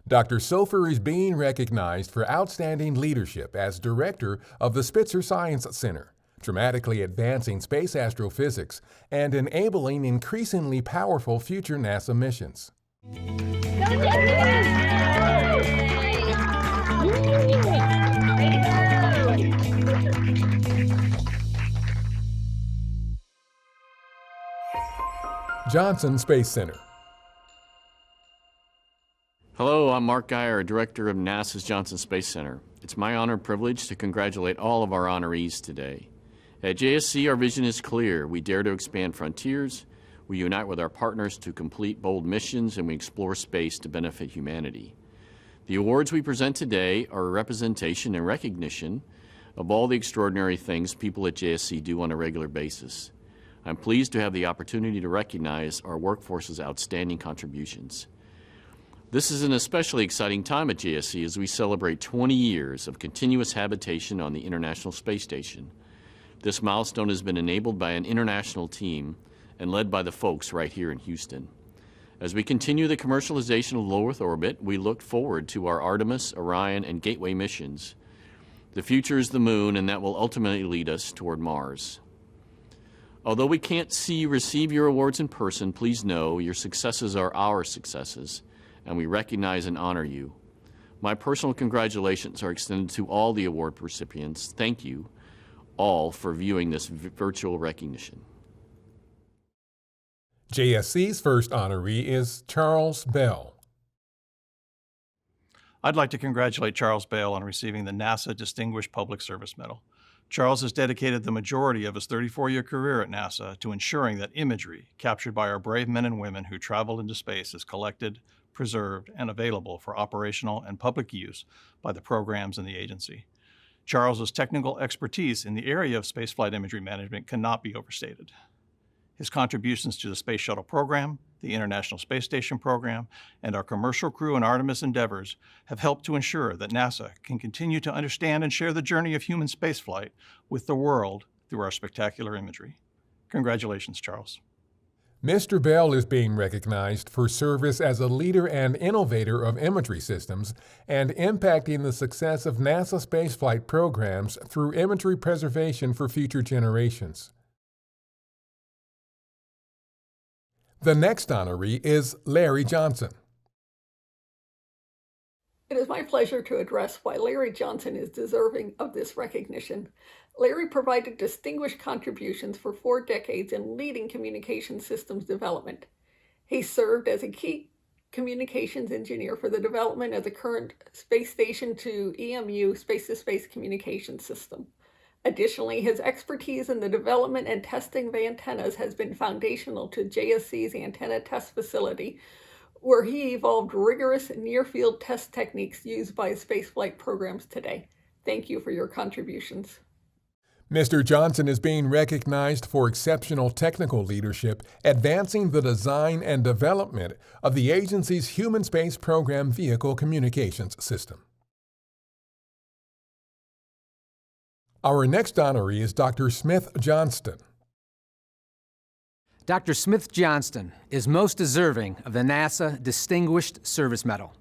Dr. Sofer is being recognized for outstanding leadership as director of the Spitzer Science Center, dramatically advancing space astrophysics and enabling increasingly powerful future NASA missions. Johnson Space Center. Hello, I'm Mark Geyer, Director of NASA's Johnson Space Center. It's my honor and privilege to congratulate all of our honorees today. At JSC, our vision is clear. We dare to expand frontiers, we unite with our partners to complete bold missions, and we explore space to benefit humanity. The awards we present today are a representation and recognition of all the extraordinary things people at JSC do on a regular basis. I'm pleased to have the opportunity to recognize our workforce's outstanding contributions. This is an especially exciting time at JSC as we celebrate 20 years of continuous habitation on the International Space Station. This milestone has been enabled by an international team and led by the folks right here in Houston. As we continue the commercialization of low Earth orbit, we look forward to our Artemis, Orion, and Gateway missions. The future is the moon, and that will ultimately lead us toward Mars. Although we can't receive your awards in person, please know your successes are our successes, and we recognize and honor you. My personal congratulations are extended to all the award recipients. Thank you all for viewing this virtual recognition. JSC's first honoree is Charles Bell. I'd like to congratulate Charles Bell on receiving the NASA Distinguished Public Service Medal. Charles has dedicated the majority of his 34-year career at NASA to ensuring that imagery captured by our brave men and women who traveled into space is collected, preserved, and available for operational and public use by the programs in the agency. Charles's technical expertise in the area of spaceflight imagery management cannot be overstated. His contributions to the Space Shuttle program, the International Space Station program, and our commercial crew and Artemis endeavors have helped to ensure that NASA can continue to understand and share the journey of human spaceflight with the world through our spectacular imagery. Congratulations, Charles. Mr. Bell is being recognized for service as a leader and innovator of imagery systems and impacting the success of NASA spaceflight programs through imagery preservation for future generations. The next honoree is Larry Johnson. It is my pleasure to address why Larry Johnson is deserving of this recognition. Larry provided distinguished contributions for 4 decades in leading communication systems development. He served as a key communications engineer for the development of the current space station to EMU space-to-space communication system. Additionally, his expertise in the development and testing of antennas has been foundational to JSC's antenna test facility, where he evolved rigorous near-field test techniques used by spaceflight programs today. Thank you for your contributions. Mr. Johnson is being recognized for exceptional technical leadership, advancing the design and development of the agency's Human Space Program Vehicle Communications System. Our next honoree is Dr. Smith Johnston. Dr. Smith Johnston is most deserving of the NASA Distinguished Service Medal.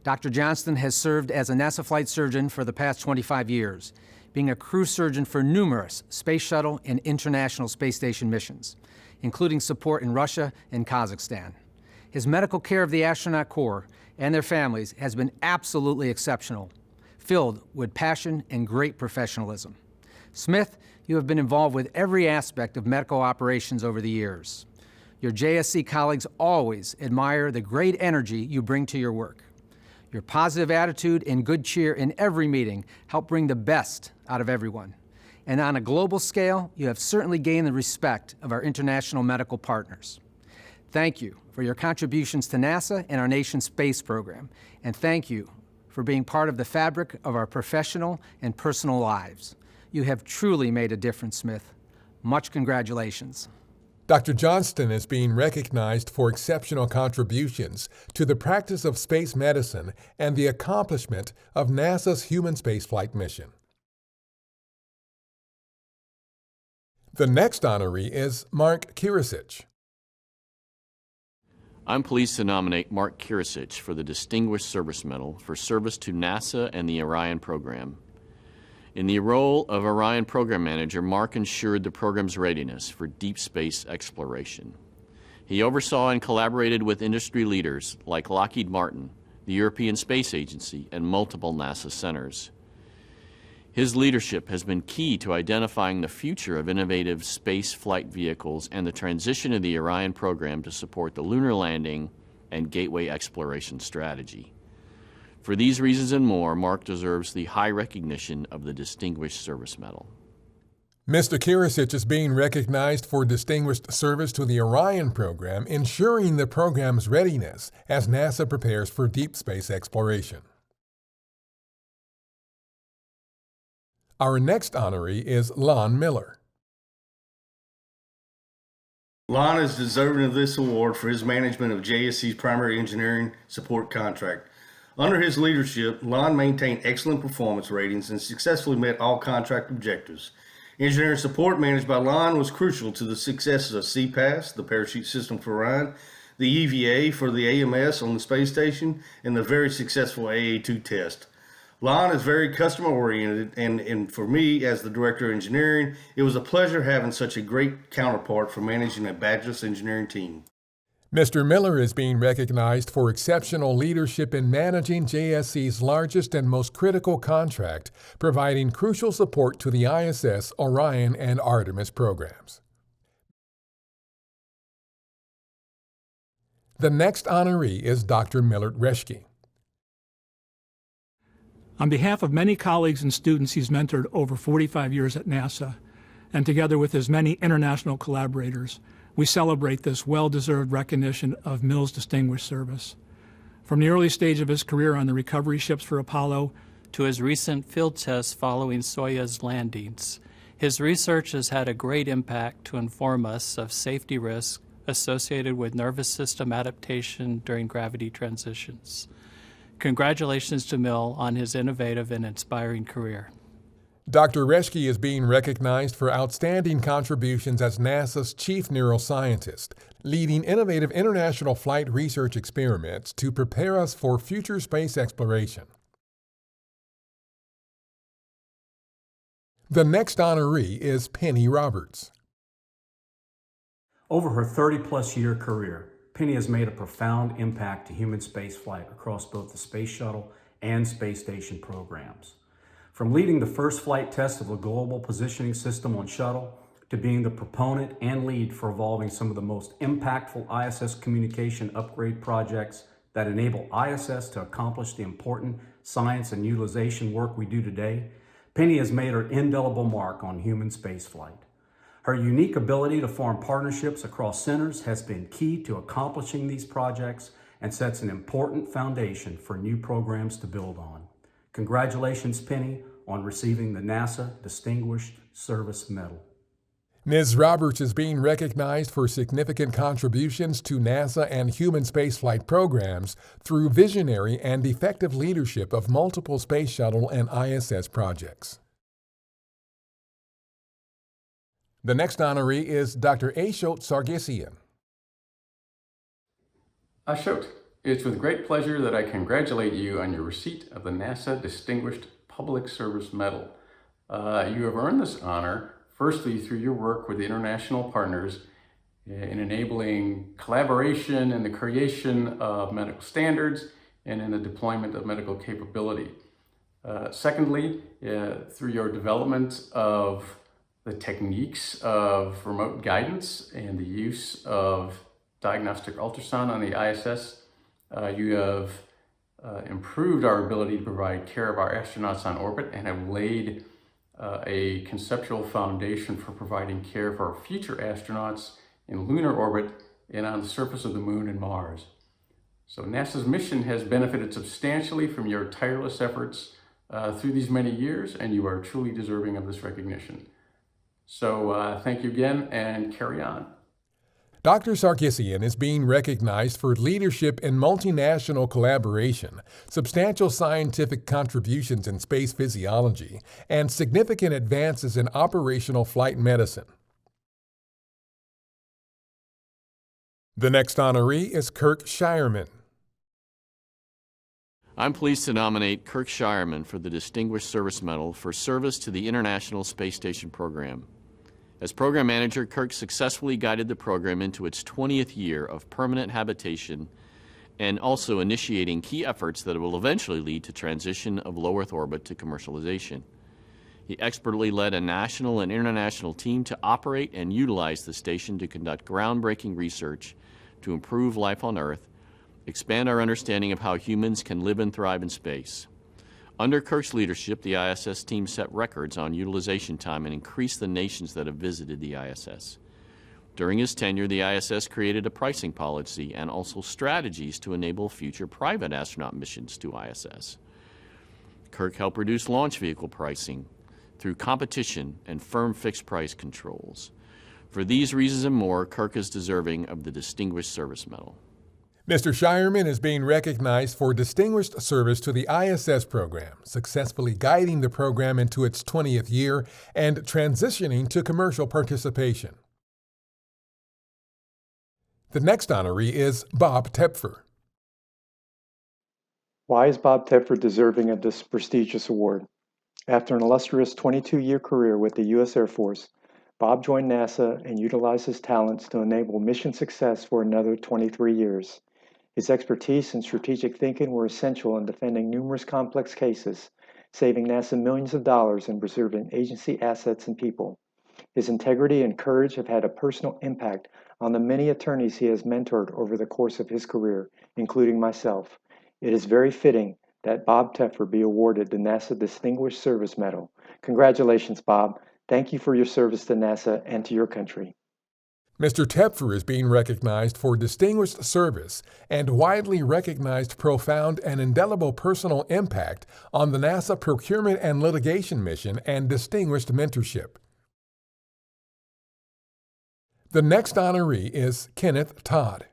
Dr. Johnston has served as a NASA flight surgeon for the past 25 years, being a crew surgeon for numerous Space Shuttle and International Space Station missions, including support in Russia and Kazakhstan. His medical care of the astronaut corps and their families has been absolutely exceptional, filled with passion and great professionalism. Smith, you have been involved with every aspect of medical operations over the years. Your JSC colleagues always admire the great energy you bring to your work. Your positive attitude and good cheer in every meeting help bring the best out of everyone. And on a global scale, you have certainly gained the respect of our international medical partners. Thank you for your contributions to NASA and our nation's space program, and thank you for being part of the fabric of our professional and personal lives. You have truly made a difference, Smith. Much congratulations. Dr. Johnston is being recognized for exceptional contributions to the practice of space medicine and the accomplishment of NASA's human spaceflight mission. The next honoree is Mark Kirasich. I'm pleased to nominate Mark Kirasich for the Distinguished Service Medal for service to NASA and the Orion program. In the role of Orion Program Manager, Mark ensured the program's readiness for deep space exploration. He oversaw and collaborated with industry leaders like Lockheed Martin, the European Space Agency, and multiple NASA centers. His leadership has been key to identifying the future of innovative space flight vehicles and the transition of the Orion program to support the lunar landing and gateway exploration strategy. For these reasons and more, Mark deserves the high recognition of the Distinguished Service Medal. Mr. Kirasich is being recognized for distinguished service to the Orion program, ensuring the program's readiness as NASA prepares for deep space exploration. Our next honoree is Lon Miller. Lon is deserving of this award for his management of JSC's primary engineering support contract. Under his leadership, Lon maintained excellent performance ratings and successfully met all contract objectives. Engineering support managed by Lon was crucial to the successes of CPAS, the parachute system for Orion, the EVA for the AMS on the space station, and the very successful AA-2 test. Lon is very customer-oriented, and for me, as the Director of Engineering, it was a pleasure having such a great counterpart for managing a badgeless engineering team. Mr. Miller is being recognized for exceptional leadership in managing JSC's largest and most critical contract, providing crucial support to the ISS, Orion, and Artemis programs. The next honoree is Dr. Millard Reschke. On behalf of many colleagues and students he's mentored over 45 years at NASA, and together with his many international collaborators, we celebrate this well-deserved recognition of Mill's distinguished service. From the early stage of his career on the recovery ships for Apollo to his recent field tests following Soyuz landings, his research has had a great impact to inform us of safety risks associated with nervous system adaptation during gravity transitions. Congratulations to Mill on his innovative and inspiring career. Dr. Reschke is being recognized for outstanding contributions as NASA's chief neuroscientist, leading innovative international flight research experiments to prepare us for future space exploration. The next honoree is Penny Roberts. Over her 30-plus year career, Penny has made a profound impact to human spaceflight across both the Space Shuttle and Space Station programs. From leading the first flight test of the Global Positioning System on Shuttle, to being the proponent and lead for evolving some of the most impactful ISS communication upgrade projects that enable ISS to accomplish the important science and utilization work we do today, Penny has made her indelible mark on human spaceflight. Her unique ability to form partnerships across centers has been key to accomplishing these projects and sets an important foundation for new programs to build on. Congratulations, Penny, on receiving the NASA Distinguished Service Medal. Ms. Roberts is being recognized for significant contributions to NASA and human spaceflight programs through visionary and effective leadership of multiple Space Shuttle and ISS projects. The next honoree is Dr. Ashot Sargsyan. Ashot, it's with great pleasure that I congratulate you on your receipt of the NASA Distinguished Public Service Medal. You have earned this honor, firstly through your work with international partners in enabling collaboration in the creation of medical standards and in the deployment of medical capability. Secondly, through your development of the techniques of remote guidance and the use of diagnostic ultrasound on the ISS, you have improved our ability to provide care of our astronauts on orbit and have laid a conceptual foundation for providing care for our future astronauts in lunar orbit and on the surface of the Moon and Mars. So NASA's mission has benefited substantially from your tireless efforts through these many years, and you are truly deserving of this recognition. So thank you again, and carry on. Dr. Sarkisian is being recognized for leadership in multinational collaboration, substantial scientific contributions in space physiology, and significant advances in operational flight medicine. The next honoree is Kirk Shireman. I'm pleased to nominate Kirk Shireman for the Distinguished Service Medal for service to the International Space Station program. As program manager, Kirk successfully guided the program into its 20th year of permanent habitation and also initiating key efforts that will eventually lead to transition of low Earth orbit to commercialization. He expertly led a national and international team to operate and utilize the station to conduct groundbreaking research to improve life on Earth, expand our understanding of how humans can live and thrive in space. Under Kirk's leadership, the ISS team set records on utilization time and increased the nations that have visited the ISS. During his tenure, the ISS created a pricing policy and also strategies to enable future private astronaut missions to ISS. Kirk helped reduce launch vehicle pricing through competition and firm fixed price controls. For these reasons and more, Kirk is deserving of the Distinguished Service Medal. Mr. Shireman is being recognized for distinguished service to the ISS program, successfully guiding the program into its 20th year and transitioning to commercial participation. The next honoree is Bob Tepfer. Why is Bob Tepfer deserving of this prestigious award? After an illustrious 22-year career with the U.S. Air Force, Bob joined NASA and utilized his talents to enable mission success for another 23 years. His expertise and strategic thinking were essential in defending numerous complex cases, saving NASA millions of dollars and preserving agency assets and people. His integrity and courage have had a personal impact on the many attorneys he has mentored over the course of his career, including myself. It is very fitting that Bob Tepfer be awarded the NASA Distinguished Service Medal. Congratulations, Bob. Thank you for your service to NASA and to your country. Mr. Tepfer is being recognized for distinguished service and widely recognized profound and indelible personal impact on the NASA procurement and litigation mission and distinguished mentorship. The next honoree is Kenneth Todd.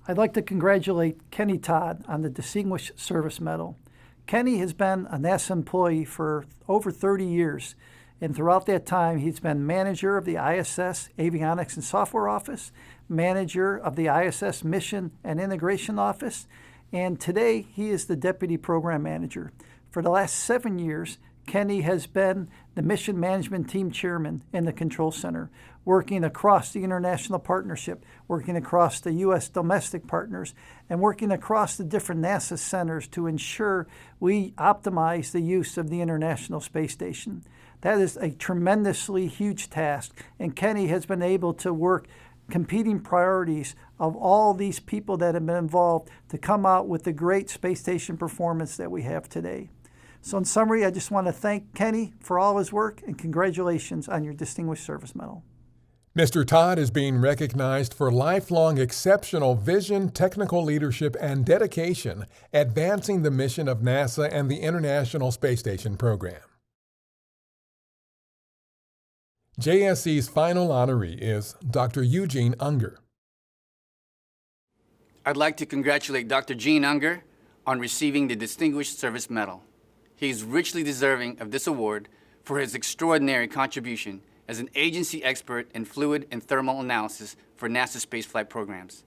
I'd like to congratulate Kenny Todd on the Distinguished Service Medal. Kenny has been a NASA employee for over 30 years, and throughout that time, he's been manager of the ISS Avionics and Software Office, manager of the ISS Mission and Integration Office, and today he is the Deputy Program Manager. For the last 7 years, Kenny has been the Mission Management Team Chairman in the Control Center, working across the international partnership, working across the U.S. domestic partners, and working across the different NASA centers to ensure we optimize the use of the International Space Station. That is a tremendously huge task, and Kenny has been able to work competing priorities of all these people that have been involved to come out with the great space station performance that we have today. So in summary, I just want to thank Kenny for all his work and congratulations on your Distinguished Service Medal. Mr. Todd is being recognized for lifelong exceptional vision, technical leadership, and dedication advancing the mission of NASA and the International Space Station program. JSC's final honoree is Dr. Eugene Unger. I'd like to congratulate Dr. Gene Unger on receiving the Distinguished Service Medal. He is richly deserving of this award for his extraordinary contribution as an agency expert in fluid and thermal analysis for NASA spaceflight programs.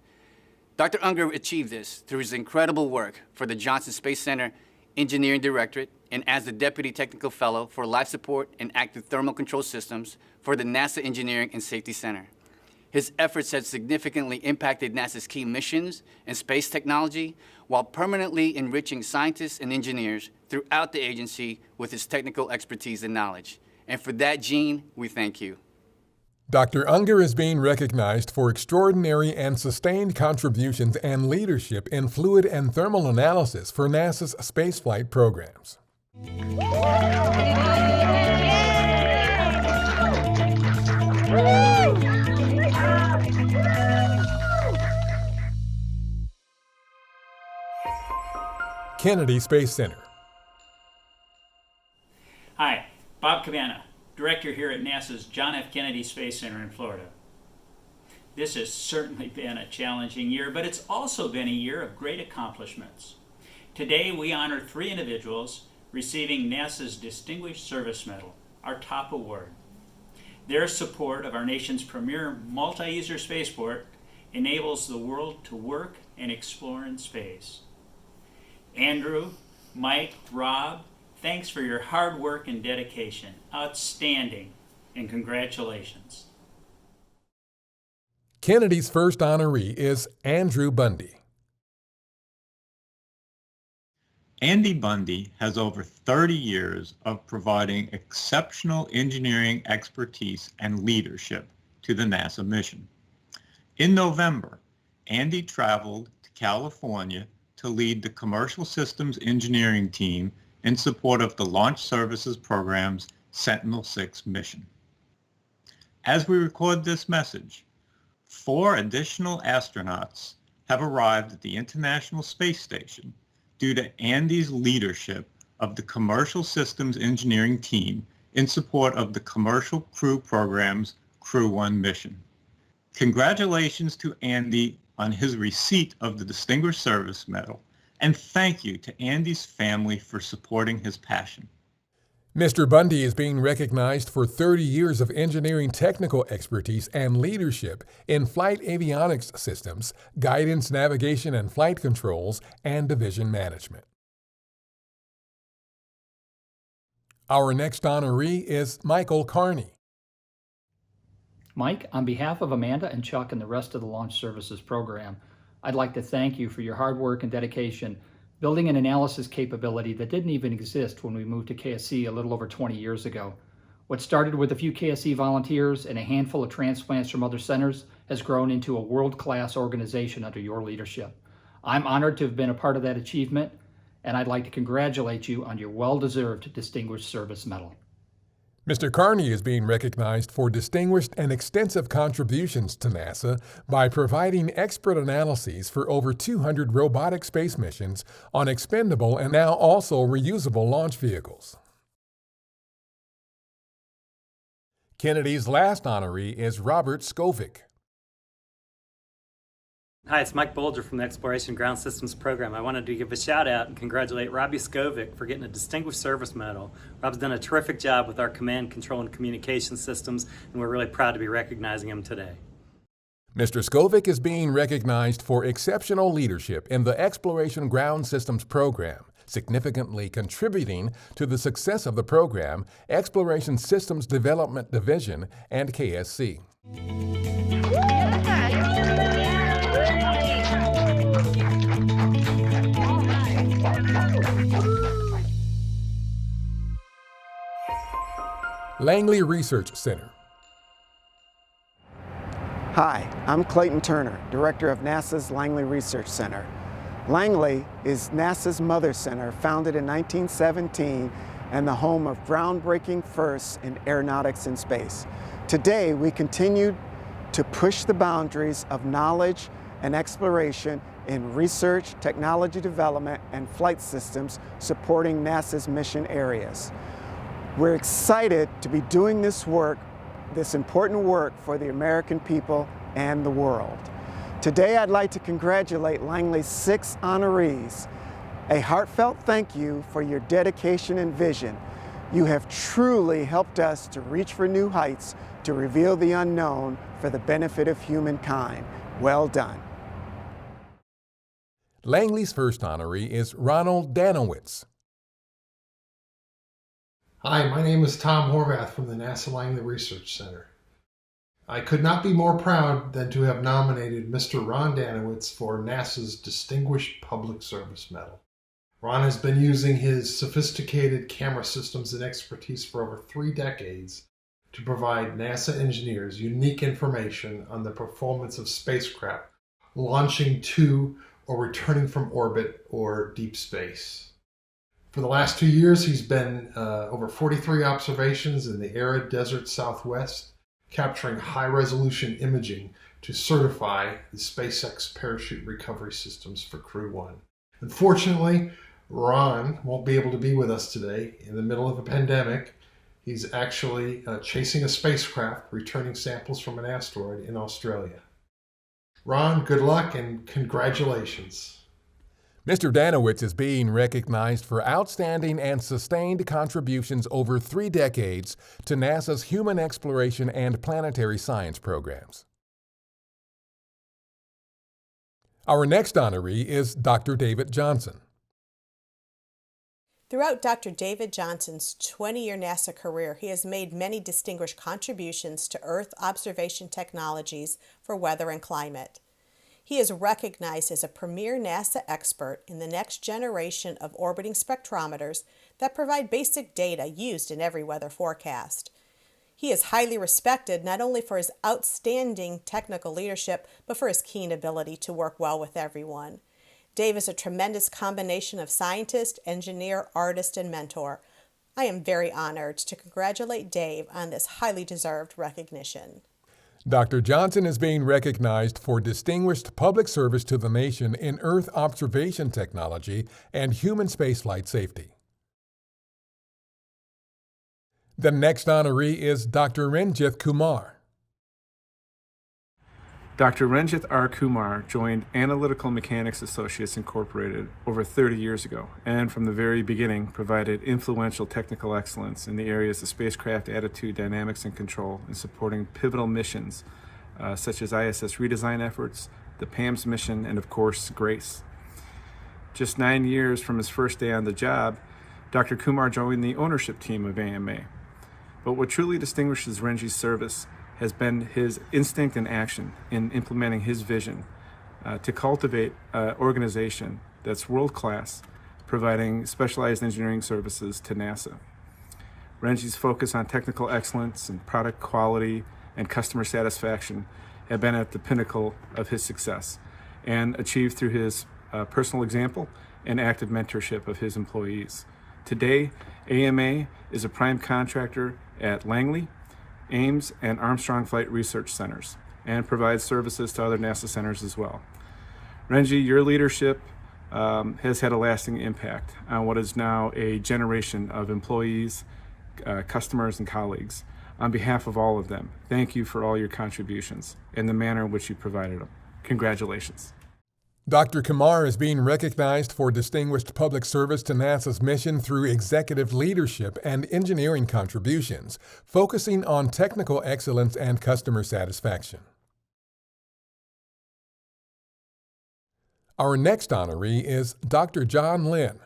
Dr. Unger achieved this through his incredible work for the Johnson Space Center Engineering Directorate and as the Deputy Technical Fellow for Life Support and Active Thermal Control Systems for the NASA Engineering and Safety Center. His efforts have significantly impacted NASA's key missions and space technology while permanently enriching scientists and engineers throughout the agency with his technical expertise and knowledge. And for that, Gene, we thank you. Dr. Unger is being recognized for extraordinary and sustained contributions and leadership in fluid and thermal analysis for NASA's spaceflight programs. Kennedy Space Center. Hi, Bob Cabana, Director here at NASA's John F. Kennedy Space Center in Florida. This has certainly been a challenging year, but it's also been a year of great accomplishments. Today we honor 3 individuals receiving NASA's Distinguished Service Medal, our top award. Their support of our nation's premier multi-user spaceport enables the world to work and explore in space. Andrew, Mike, Rob, thanks for your hard work and dedication. Outstanding, and congratulations. Kennedy's first honoree is Andrew Bundy. Andy Bundy has over 30 years of providing exceptional engineering expertise and leadership to the NASA mission. In November, Andy traveled to California to lead the Commercial Systems Engineering team in support of the Launch Services Program's Sentinel-6 mission. As we record this message, 4 additional astronauts have arrived at the International Space Station due to Andy's leadership of the Commercial Systems Engineering team in support of the Commercial Crew Program's Crew 1 mission. Congratulations to Andy on his receipt of the Distinguished Service Medal, and thank you to Andy's family for supporting his passion. Mr. Bundy is being recognized for 30 years of engineering technical expertise and leadership in flight avionics systems, guidance, navigation and flight controls, and division management. Our next honoree is Michael Carney. Mike, on behalf of Amanda and Chuck and the rest of the Launch Services program, I'd like to thank you for your hard work and dedication building an analysis capability that didn't even exist when we moved to KSC a little over 20 years ago. What started with a few KSC volunteers and a handful of transplants from other centers has grown into a world-class organization under your leadership. I'm honored to have been a part of that achievement, and I'd like to congratulate you on your well-deserved Distinguished Service Medal. Mr. Carney is being recognized for distinguished and extensive contributions to NASA by providing expert analyses for over 200 robotic space missions on expendable and now also reusable launch vehicles. Kennedy's last honoree is Robert Skovic. Hi, it's Mike Bolger from the Exploration Ground Systems program. I wanted to give a shout out and congratulate Robbie Skovic for getting a Distinguished Service Medal. Rob's done a terrific job with our command, control, and communication systems, and we're really proud to be recognizing him today. Mr. Skovic is being recognized for exceptional leadership in the Exploration Ground Systems program, significantly contributing to the success of the program, Exploration Systems Development Division, and KSC. Langley Research Center. Hi, I'm Clayton Turner, Director of NASA's Langley Research Center. Langley is NASA's mother center, founded in 1917 and the home of groundbreaking firsts in aeronautics and space. Today, we continue to push the boundaries of knowledge and exploration in research, technology development, and flight systems supporting NASA's mission areas. We're excited to be doing this work, this important work for the American people and the world. Today, I'd like to congratulate Langley's 6 honorees. A heartfelt thank you for your dedication and vision. You have truly helped us to reach for new heights, to reveal the unknown for the benefit of humankind. Well done. Langley's first honoree is Ronald Danowitz. Hi, my name is Tom Horvath from the NASA Langley Research Center. I could not be more proud than to have nominated Mr. Ron Danowitz for NASA's Distinguished Public Service Medal. Ron has been using his sophisticated camera systems and expertise for over 3 decades to provide NASA engineers unique information on the performance of spacecraft launching to or returning from orbit or deep space. For the last 2 years, he's been over 43 observations in the arid desert Southwest, capturing high-resolution imaging to certify the SpaceX parachute recovery systems for Crew 1. Unfortunately, Ron won't be able to be with us today. In the middle of a pandemic, he's actually chasing a spacecraft, returning samples from an asteroid in Australia. Ron, good luck and congratulations. Mr. Danowitz is being recognized for outstanding and sustained contributions over 3 decades to NASA's human exploration and planetary science programs. Our next honoree is Dr. David Johnson. Throughout Dr. David Johnson's 20-year NASA career, he has made many distinguished contributions to Earth observation technologies for weather and climate. He is recognized as a premier NASA expert in the next generation of orbiting spectrometers that provide basic data used in every weather forecast. He is highly respected not only for his outstanding technical leadership, but for his keen ability to work well with everyone. Dave is a tremendous combination of scientist, engineer, artist, and mentor. I am very honored to congratulate Dave on this highly deserved recognition. Dr. Johnson is being recognized for distinguished public service to the nation in Earth observation technology and human spaceflight safety. The next honoree is Dr. Ranjith Kumar. Dr. Ranjith R. Kumar joined Analytical Mechanics Associates Incorporated over 30 years ago, and from the very beginning provided influential technical excellence in the areas of spacecraft attitude, dynamics, and control in supporting pivotal missions such as ISS redesign efforts, the Ames mission, and of course, GRACE. Just 9 years from his first day on the job, Dr. Kumar joined the ownership team of AMA. But what truly distinguishes Ranjith's service has been his instinct and action in implementing his vision to cultivate an organization that's world-class, providing specialized engineering services to NASA. Ranjith's focus on technical excellence and product quality and customer satisfaction have been at the pinnacle of his success and achieved through his personal example and active mentorship of his employees. Today, AMA is a prime contractor at Langley, Ames, and Armstrong Flight Research Centers, and provides services to other NASA centers as well. Renji, your leadership has had a lasting impact on what is now a generation of employees, customers, and colleagues. On behalf of all of them, thank you for all your contributions and the manner in which you provided them. Congratulations. Dr. Kumar is being recognized for distinguished public service to NASA's mission through executive leadership and engineering contributions, focusing on technical excellence and customer satisfaction. Our next honoree is Dr. John Lynn.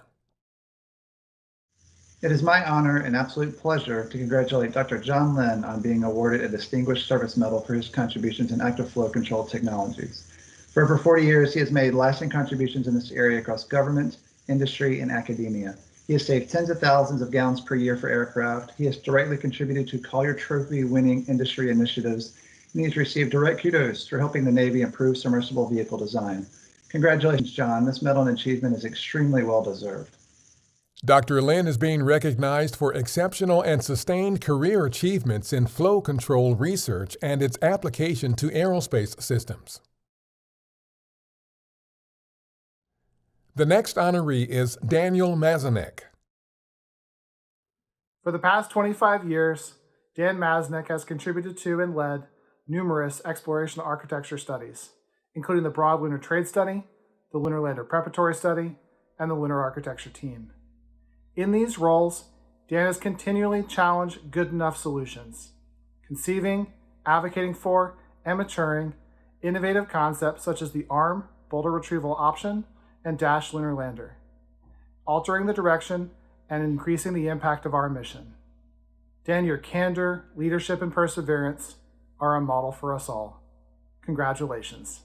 It is my honor and absolute pleasure to congratulate Dr. John Lynn on being awarded a Distinguished Service Medal for his contributions in active flow control technologies. For over 40 years, he has made lasting contributions in this area across government, industry, and academia. He has saved tens of thousands of gallons per year for aircraft. He has directly contributed to Collier Trophy-winning industry initiatives, and he has received direct kudos for helping the Navy improve submersible vehicle design. Congratulations, John. This medal and achievement is extremely well-deserved. Dr. Lynn is being recognized for exceptional and sustained career achievements in flow control research and its application to aerospace systems. The next honoree is Daniel Mazanek. For the past 25 years, Dan Mazanek has contributed to and led numerous exploration architecture studies, including the Broad Lunar Trade Study, the Lunar Lander Preparatory Study, and the Lunar Architecture Team. In these roles, Dan has continually challenged good enough solutions, conceiving, advocating for, and maturing innovative concepts such as the ARM boulder retrieval option and Dash Lunar Lander, altering the direction and increasing the impact of our mission. Dan, your candor, leadership, and perseverance are a model for us all. Congratulations.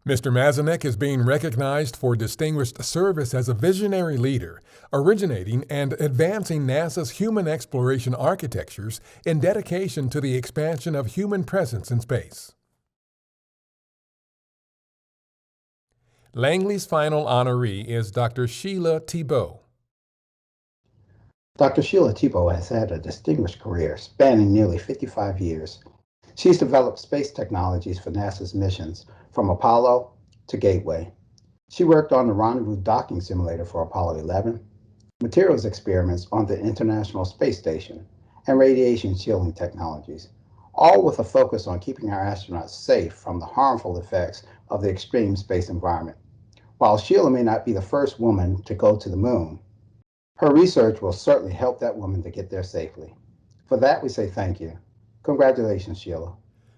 Mr. Mazanek is being recognized for distinguished service as a visionary leader, originating and advancing NASA's human exploration architectures in dedication to the expansion of human presence in space. Langley's final honoree is Dr. Sheila Thibault. Dr. Sheila Thibault has had a distinguished career spanning nearly 55 years. She's developed space technologies for NASA's missions from Apollo to Gateway. She worked on the Rendezvous docking simulator for Apollo 11, materials experiments on the International Space Station, and radiation shielding technologies, all with a focus on keeping our astronauts safe from the harmful effects of the extreme space environment. While Sheila may not be the first woman to go to the moon, her research will certainly help that woman to get there safely. For that, we say thank you. Congratulations, Sheila.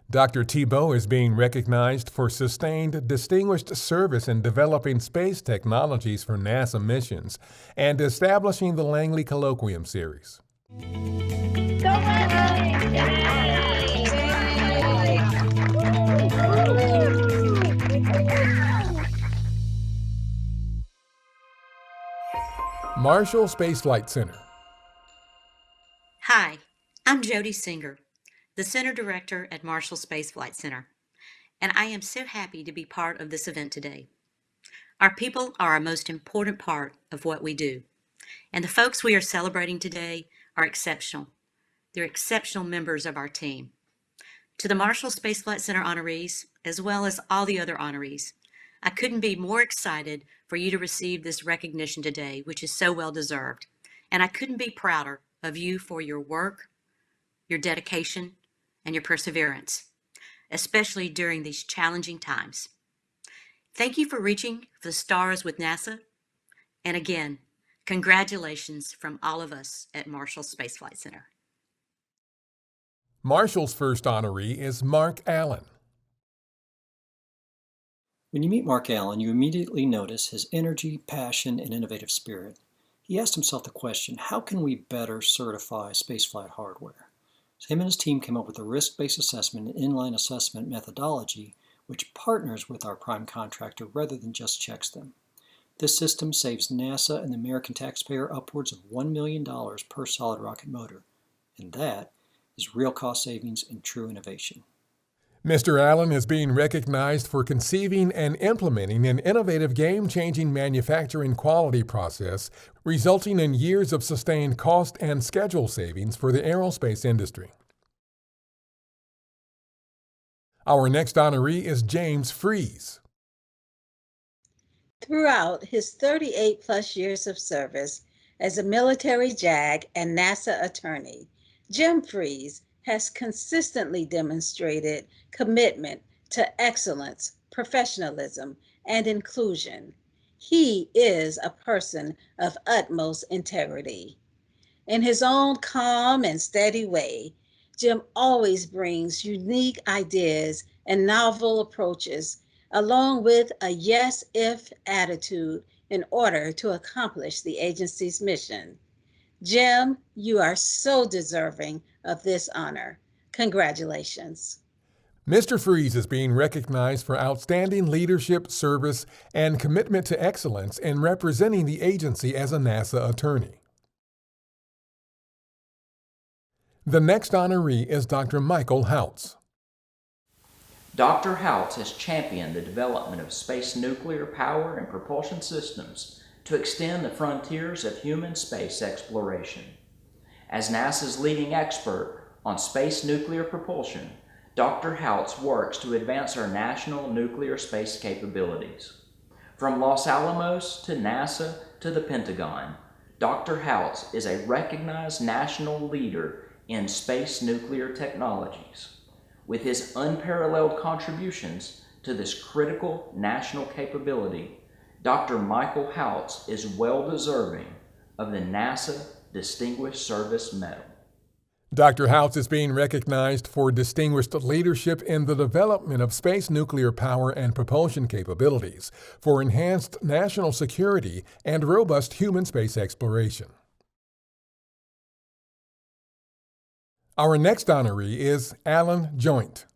Dr. Thibault is being recognized for sustained distinguished service in developing space technologies for NASA missions and establishing the Langley Colloquium Series. Marshall Space Flight Center. Hi, I'm Jody Singer, the Center Director at Marshall Space Flight Center, and I am so happy to be part of this event today. Our people are our most important part of what we do, and the folks we are celebrating today are exceptional. They're exceptional members of our team. To the Marshall Space Flight Center honorees, as well as all the other honorees, I couldn't be more excited for you to receive this recognition today, which is so well deserved, and I couldn't be prouder of you for your work, your dedication, and your perseverance, especially during these challenging times. Thank you for reaching for the stars with NASA, and again, congratulations from all of us at Marshall Space Flight Center. Marshall's first honoree is Mark Allen. When you meet Mark Allen, you immediately notice his energy, passion, and innovative spirit. He asked himself the question, how can we better certify spaceflight hardware? So him and his team came up with a risk-based assessment and inline assessment methodology which partners with our prime contractor rather than just checks them. This system saves NASA and the American taxpayer upwards of $1 million per solid rocket motor, and that is real cost savings and true innovation. Mr. Allen is being recognized for conceiving and implementing an innovative game-changing manufacturing quality process, resulting in years of sustained cost and schedule savings for the aerospace industry. Our next honoree is James Fries. Throughout his 38-plus years of service as a military JAG and NASA attorney, Jim Fries has consistently demonstrated commitment to excellence, professionalism, and inclusion. He is a person of utmost integrity. In his own calm and steady way, Jim always brings unique ideas and novel approaches, along with a yes-if attitude in order to accomplish the agency's mission. Jim, you are so deserving of this honor. Congratulations. Mr. Fries is being recognized for outstanding leadership, service, and commitment to excellence in representing the agency as a NASA attorney. The next honoree is Dr. Michael Hautz. Dr. Hautz has championed the development of space nuclear power and propulsion systems to extend the frontiers of human space exploration. As NASA's leading expert on space nuclear propulsion, Dr. Hautz works to advance our national nuclear space capabilities. From Los Alamos to NASA to the Pentagon, Dr. Hautz is a recognized national leader in space nuclear technologies. With his unparalleled contributions to this critical national capability, Dr. Michael Hautz is well deserving of the NASA Distinguished Service Medal. Dr. Hautz is being recognized for distinguished leadership in the development of space nuclear power and propulsion capabilities for enhanced national security and robust human space exploration. Our next honoree is Alan Joint.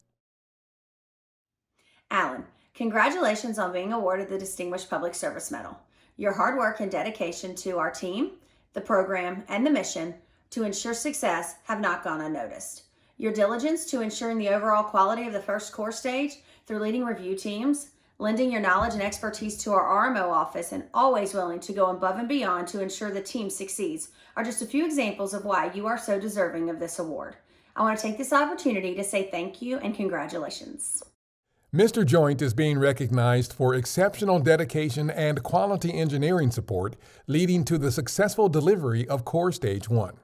Alan, congratulations on being awarded the Distinguished Public Service Medal. Your hard work and dedication to our team, the program, and the mission to ensure success have not gone unnoticed. Your diligence to ensuring the overall quality of the first core stage through leading review teams, lending your knowledge and expertise to our RMO office, and always willing to go above and beyond to ensure the team succeeds are just a few examples of why you are so deserving of this award. I want to take this opportunity to say thank you and congratulations. Mr. Joint is being recognized for exceptional dedication and quality engineering support, leading to the successful delivery of Core Stage 1.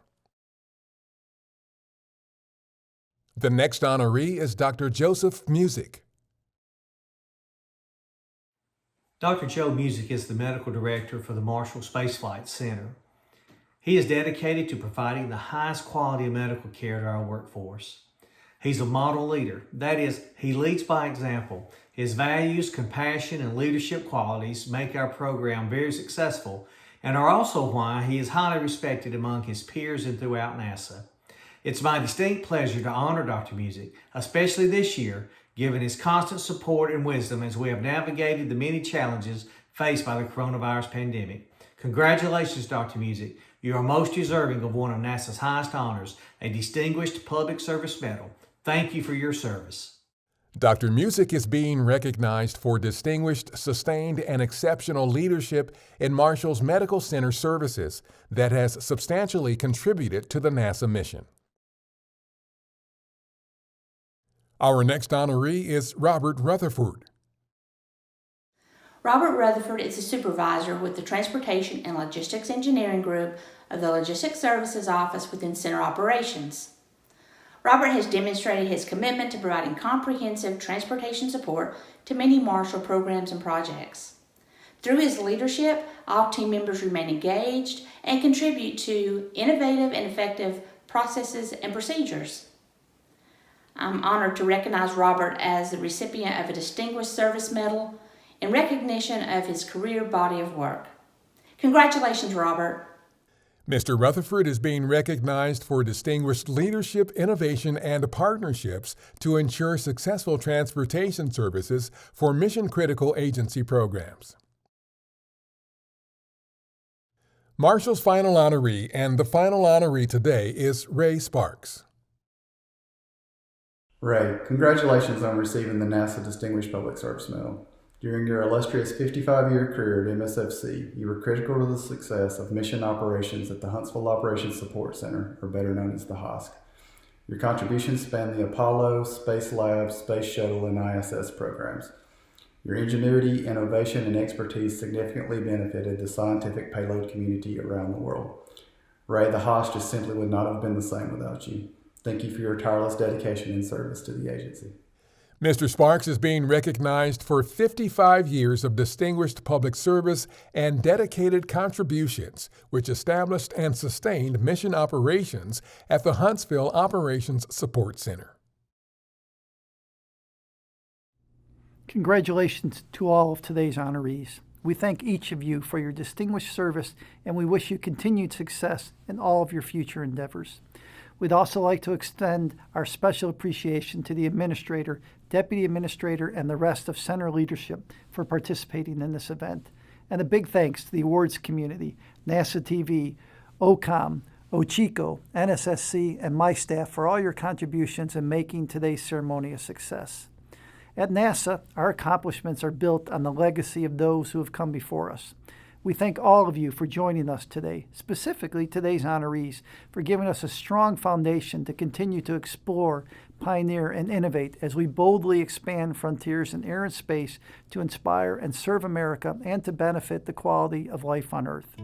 The next honoree is Dr. Joseph Music. Dr. Joe Music is the medical director for the Marshall Space Flight Center. He is dedicated to providing the highest quality of medical care to our workforce. He's a model leader. That is, he leads by example. His values, compassion, and leadership qualities make our program very successful and are also why he is highly respected among his peers and throughout NASA. It's my distinct pleasure to honor Dr. Music, especially this year, given his constant support and wisdom as we have navigated the many challenges faced by the coronavirus pandemic. Congratulations, Dr. Music. You are most deserving of one of NASA's highest honors, a Distinguished Public Service Medal. Thank you for your service. Dr. Music is being recognized for distinguished, sustained, and exceptional leadership in Marshall's Medical Center services that has substantially contributed to the NASA mission. Our next honoree is Robert Rutherford. Robert Rutherford is a supervisor with the Transportation and Logistics Engineering Group of the Logistics Services Office within Center Operations. Robert has demonstrated his commitment to providing comprehensive transportation support to many Marshall programs and projects. Through his leadership, all team members remain engaged and contribute to innovative and effective processes and procedures. I'm honored to recognize Robert as the recipient of a Distinguished Service Medal in recognition of his career body of work. Congratulations, Robert. Mr. Rutherford is being recognized for distinguished leadership, innovation, and partnerships to ensure successful transportation services for mission-critical agency programs. Marshall's final honoree and the final honoree today is Ray Sparks. Ray, congratulations on receiving the NASA Distinguished Public Service Medal. During your illustrious 55-year career at MSFC, you were critical to the success of mission operations at the Huntsville Operations Support Center, or better known as the HOSC. Your contributions span the Apollo, Space Lab, Space Shuttle, and ISS programs. Your ingenuity, innovation, and expertise significantly benefited the scientific payload community around the world. Ray, the HOSC just simply would not have been the same without you. Thank you for your tireless dedication and service to the agency. Mr. Sparks is being recognized for 55 years of distinguished public service and dedicated contributions, which established and sustained mission operations at the Huntsville Operations Support Center. Congratulations to all of today's honorees. We thank each of you for your distinguished service, and we wish you continued success in all of your future endeavors. We'd also like to extend our special appreciation to the administrator, deputy administrator, and the rest of center leadership for participating in this event. And a big thanks to the awards community, NASA TV, OCOM, OCHICO, NSSC, and my staff for all your contributions in making today's ceremony a success. At NASA, our accomplishments are built on the legacy of those who have come before us. We thank all of you for joining us today, specifically today's honorees, for giving us a strong foundation to continue to explore, pioneer, and innovate as we boldly expand frontiers in air and space to inspire and serve America and to benefit the quality of life on Earth.